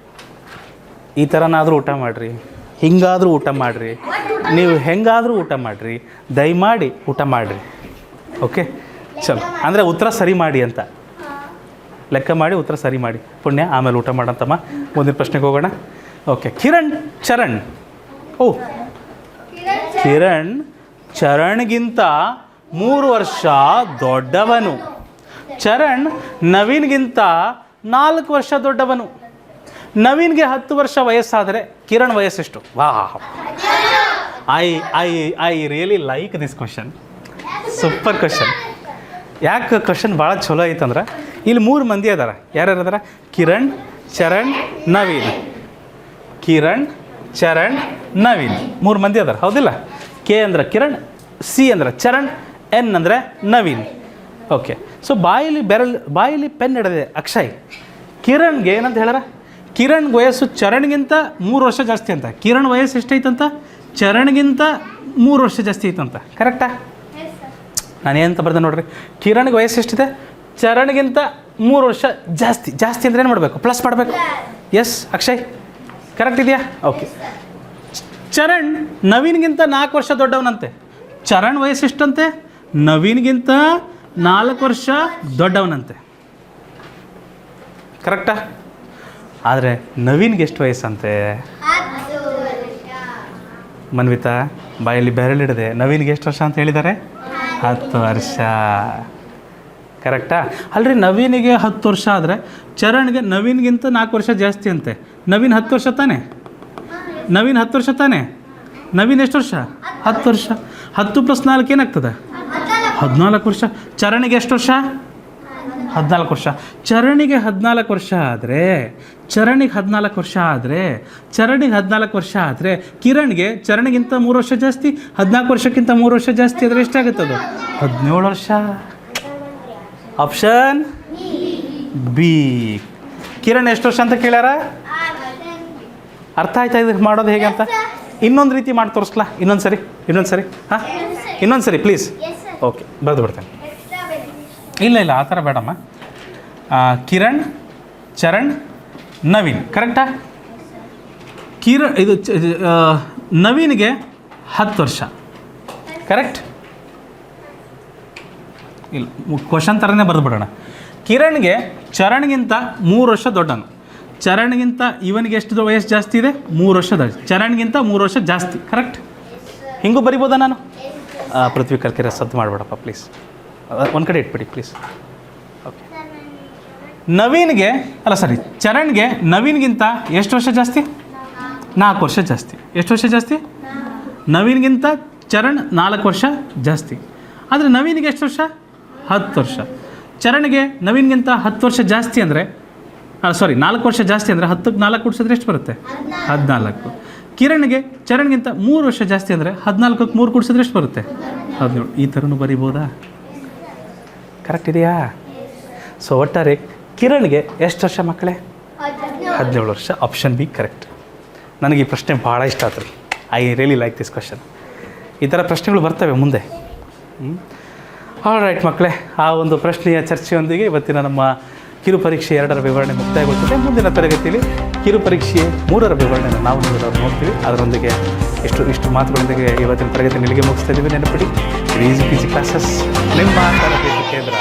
ಈ ಥರನಾದರೂ ಊಟ ಮಾಡಿರಿ, ಹಿಂಗಾದರೂ ಊಟ ಮಾಡಿರಿ, ನೀವು ಹೆಂಗಾದರೂ ಊಟ ಮಾಡಿರಿ, ದಯಮಾಡಿ ಊಟ ಮಾಡಿರಿ. ಓಕೆ, ಚಲೋ. ಅಂದರೆ ಉತ್ತರ ಸರಿ ಮಾಡಿ ಅಂತ ಲೆಕ್ಕ ಮಾಡಿ ಉತ್ತರ ಸರಿ ಮಾಡಿ ಪುಣ್ಯ, ಆಮೇಲೆ ಊಟ ಮಾಡಂತಮ್ಮ. ಮುಂದಿನ ಪ್ರಶ್ನೆಗೆ ಹೋಗೋಣ. ಓಕೆ, ಕಿರಣ್ ಚರಣ್ಗಿಂತ 3 ವರ್ಷ ದೊಡ್ಡವನು. ಚರಣ್ ನವೀನ್ಗಿಂತ 4 ವರ್ಷ ದೊಡ್ಡವನು. ನವೀನ್ಗೆ 10 ವರ್ಷ ವಯಸ್ಸಾದರೆ ಕಿರಣ್ ವಯಸ್ಸೆಷ್ಟು? ವಾಹ್, I really like this question. Super question. ಯಾಕೆ ಕ್ವಶನ್ ಭಾಳ ಚಲೋ ಐತಂದ್ರೆ, ಇಲ್ಲಿ 3 ಮಂದಿ ಅದಾರ. ಯಾರ್ಯಾರು ಅದಾರ? ಕಿರಣ್, ಚರಣ್, ನವೀನ್. ಕಿರಣ್, ಚರಣ್, ನವೀನ್ 3 ಮಂದಿ ಅದಾರ, ಹೌದಿಲ್ಲ? ಕೆ ಅಂದ್ರೆ ಕಿರಣ್, ಸಿ ಅಂದ್ರೆ ಚರಣ್, ಎನ್ ಅಂದರೆ ನವೀನ್. ಓಕೆ, ಸೊ ಬಾಯಲ್ಲಿ ಪೆನ್ ಹಿಡಿದೆ ಅಕ್ಷಯ್. ಕಿರಣ್ಗೆ ಏನಂತ ಹೇಳಾರ? ಕಿರಣ್ ವಯಸ್ಸು ಚರಣ್ಗಿಂತ 3 ವರ್ಷ ಜಾಸ್ತಿ ಅಂತ. ಕಿರಣ್ ವಯಸ್ಸು ಎಷ್ಟೈತಂತ? ಚರಣ್ಗಿಂತ 3 ವರ್ಷ ಜಾಸ್ತಿ ಐತಂತ. ಕರೆಕ್ಟಾ? ನಾನೇನಂತ ಬರ್ದೆ ನೋಡ್ರಿ. ಕಿರಣ್ಗೆ ವಯಸ್ಸು ಎಷ್ಟಿದೆ? ಚರಣ್ಗಿಂತ 3 ವರ್ಷ ಜಾಸ್ತಿ. ಜಾಸ್ತಿ ಅಂದರೆ ಏನು ಮಾಡಬೇಕು? ಪ್ಲಸ್ ಮಾಡಬೇಕು. ಎಸ್ ಅಕ್ಷಯ್, ಕರೆಕ್ಟ್ ಇದೆಯಾ? ಓಕೆ. ಚರಣ್ ನವೀನ್ಗಿಂತ 4 ವರ್ಷ ದೊಡ್ಡವನಂತೆ. ಚರಣ್ ವಯಸ್ಸು ಎಷ್ಟಂತೆ? ನವೀನ್ಗಿಂತ 4 ವರ್ಷ ದೊಡ್ಡವನಂತೆ. ಕರೆಕ್ಟಾ? ಆದರೆ ನವೀನ್ಗೆ ಎಷ್ಟು ವಯಸ್ಸಂತೆ? ಮನ್ವಿತಾ ಬಾಯಲ್ಲಿ ಬೆರಳಿಡದೆ ನವೀನ್ಗೆ ಎಷ್ಟು ವರ್ಷ ಅಂತ ಹೇಳಿದ್ದಾರೆ? 10 ವರ್ಷ. ಕರೆಕ್ಟಾ? ಅಲ್ರಿ, ನವೀನಿಗೆ 10 ವರ್ಷ ಆದರೆ ಚರಣ್ಗೆ ನವೀನ್ಗಿಂತ 4 ವರ್ಷ ಜಾಸ್ತಿ ಅಂತೆ. ನವೀನ್ 10 ವರ್ಷ ತಾನೆ? ನವೀನ್ 10 ವರ್ಷ ತಾನೆ? ನವೀನ್ ಎಷ್ಟು ವರ್ಷ? 10 ವರ್ಷ. 10 + 4 ಏನಾಗ್ತದೆ? 14 ವರ್ಷ. ಚರಣಿಗೆ ಎಷ್ಟು ವರ್ಷ? 14 ವರ್ಷ. ಚರಣಿಗೆ 14 ವರ್ಷ ಆದರೆ ಚರಣಿಗೆ 14 ವರ್ಷ ಆದರೆ ಕಿರಣ್ಗೆ ಚರಣಿಗಿಂತ 3 ವರ್ಷ ಜಾಸ್ತಿ, 14 ವರ್ಷಕ್ಕಿಂತ 3 ವರ್ಷ ಜಾಸ್ತಿ ಆದರೆ ಎಷ್ಟಾಗುತ್ತದು? 17 ವರ್ಷ. Option B. ಕಿರಣ್ ಎಷ್ಟು ವರ್ಷ ಅಂತ ಕೇಳ್ಯಾರ? ಅರ್ಥ ಆಯ್ತಾ ಇದಕ್ಕೆ ಮಾಡೋದು ಹೇಗೆ ಅಂತ? ಇನ್ನೊಂದು ರೀತಿ ಮಾಡಿ ತೋರಿಸ್ಲಾ? ಇನ್ನೊಂದು ಸರಿ ಹಾಂ, ಇನ್ನೊಂದು ಸರಿ ಪ್ಲೀಸ್. ಓಕೆ, ಬರೆದು ಬಿಡ್ತೇನೆ. ಇಲ್ಲ ಆ ಥರ ಬೇಡಮ್ಮ. ಕಿರಣ್, ಚರಣ್, ನವೀನ್. ಕರೆಕ್ಟಾ? ನವೀನ್ಗೆ 10 ವರ್ಷ. ಕರೆಕ್ಟ್? ಇಲ್ಲ, ಕ್ವಶನ್ ಥರನೇ ಬರೆದುಬಿಡೋಣ. ಕಿರಣ್ಗೆ ಚರಣ್ಗಿಂತ 3 ವರ್ಷ ದೊಡ್ಡನು. ಚರಣ್ಗಿಂತ ಇವನಿಗೆ ಎಷ್ಟು ವಯಸ್ಸು ಜಾಸ್ತಿ ಇದೆ? 3 ವರ್ಷ ಜಾಸ್ತಿ. ಚರಣ್ಗಿಂತ 3 ವರ್ಷ ಜಾಸ್ತಿ. ಕರೆಕ್ಟ್? ಹಿಂಗೂ ಬರಿಬೋದಾ ನಾನು? ಪೃಥ್ವಿ ಕಲ್ಕೆರೆ ಸದ್ದು ಮಾಡಬೇಡಪ್ಪ ಪ್ಲೀಸ್, ಒಂದು ಕಡೆ ಇಟ್ಬಿಡಿ ಪ್ಲೀಸ್. ಓಕೆ. ಚರಣ್ಗೆ ನವೀನ್ಗಿಂತ ಎಷ್ಟು ವರ್ಷ ಜಾಸ್ತಿ? 4 ವರ್ಷ ಜಾಸ್ತಿ. ಎಷ್ಟು ವರ್ಷ ಜಾಸ್ತಿ? ನವೀನ್ಗಿಂತ ಚರಣ್ 4 ವರ್ಷ ಜಾಸ್ತಿ. ಆದರೆ ನವೀನ್ಗೆ ಎಷ್ಟು ವರ್ಷ? 10 ವರ್ಷ. ಚರಣ್ಗೆ ನವೀನ್ಗಿಂತ 10 ವರ್ಷ ಜಾಸ್ತಿ ಅಂದರೆ 4 ವರ್ಷ ಜಾಸ್ತಿ ಅಂದರೆ 10ಕ್ಕೆ 4 ಕೂಡಿಸಿದ್ರೆ ಎಷ್ಟು ಬರುತ್ತೆ? 14. ಕಿರಣ್ಗೆ ಚರಣ್ಗಿಂತ 3 ವರ್ಷ ಜಾಸ್ತಿ ಅಂದರೆ 14ಕ್ಕೆ 3 ಕೂಡಿಸಿದ್ರೆ ಎಷ್ಟು ಬರುತ್ತೆ? 17. ಈ ಥರನೂ ಬರಿಬೋದಾ? ಕರೆಕ್ಟ್ ಇದೆಯಾ? ಸೊ ಒಟ್ಟಾರೆ ಕಿರಣ್ಗೆ ಎಷ್ಟು ವರ್ಷ ಮಕ್ಕಳೇ? 17 ವರ್ಷ. Option B correct. ನನಗೆ ಈ ಪ್ರಶ್ನೆ ಭಾಳ ಇಷ್ಟ ಆಯ್ತು ರೀ. I really like this question. ಈ ಥರ ಪ್ರಶ್ನೆಗಳು ಬರ್ತವೆ ಮುಂದೆ. ಆಲ್ ರೈಟ್ ಮಕ್ಕಳೇ, ಆ ಒಂದು ಪ್ರಶ್ನೆಯ ಚರ್ಚೆಯೊಂದಿಗೆ ಇವತ್ತಿನ ನಮ್ಮ ಕಿರು ಪರೀಕ್ಷೆ 2ರ ವಿವರಣೆ ಮುಕ್ತಾಯಗೊಳ್ಳುತ್ತದೆ. ಮುಂದಿನ ತರಗತಿಯಲ್ಲಿ ಕಿರು ಪರೀಕ್ಷೆ 3ರ ವಿವರಣೆಯನ್ನು ನಾವು ನೋಡ್ತೀವಿ. ಅದರೊಂದಿಗೆ ಇಷ್ಟು ಮಾತುಗಳೊಂದಿಗೆ ಇವತ್ತಿನ ತರಗತಿ ನಿಮಗೆ ಮುಗಿಸ್ತಾ ಇದ್ದೀವಿ. ನೆನಪಿಡಿ, ಈಸಿ ಪೀಸಿ ಕ್ಲಾಸಸ್ ನಿಮ್ಮ ತರಬೇತಿ ಕೇಂದ್ರ.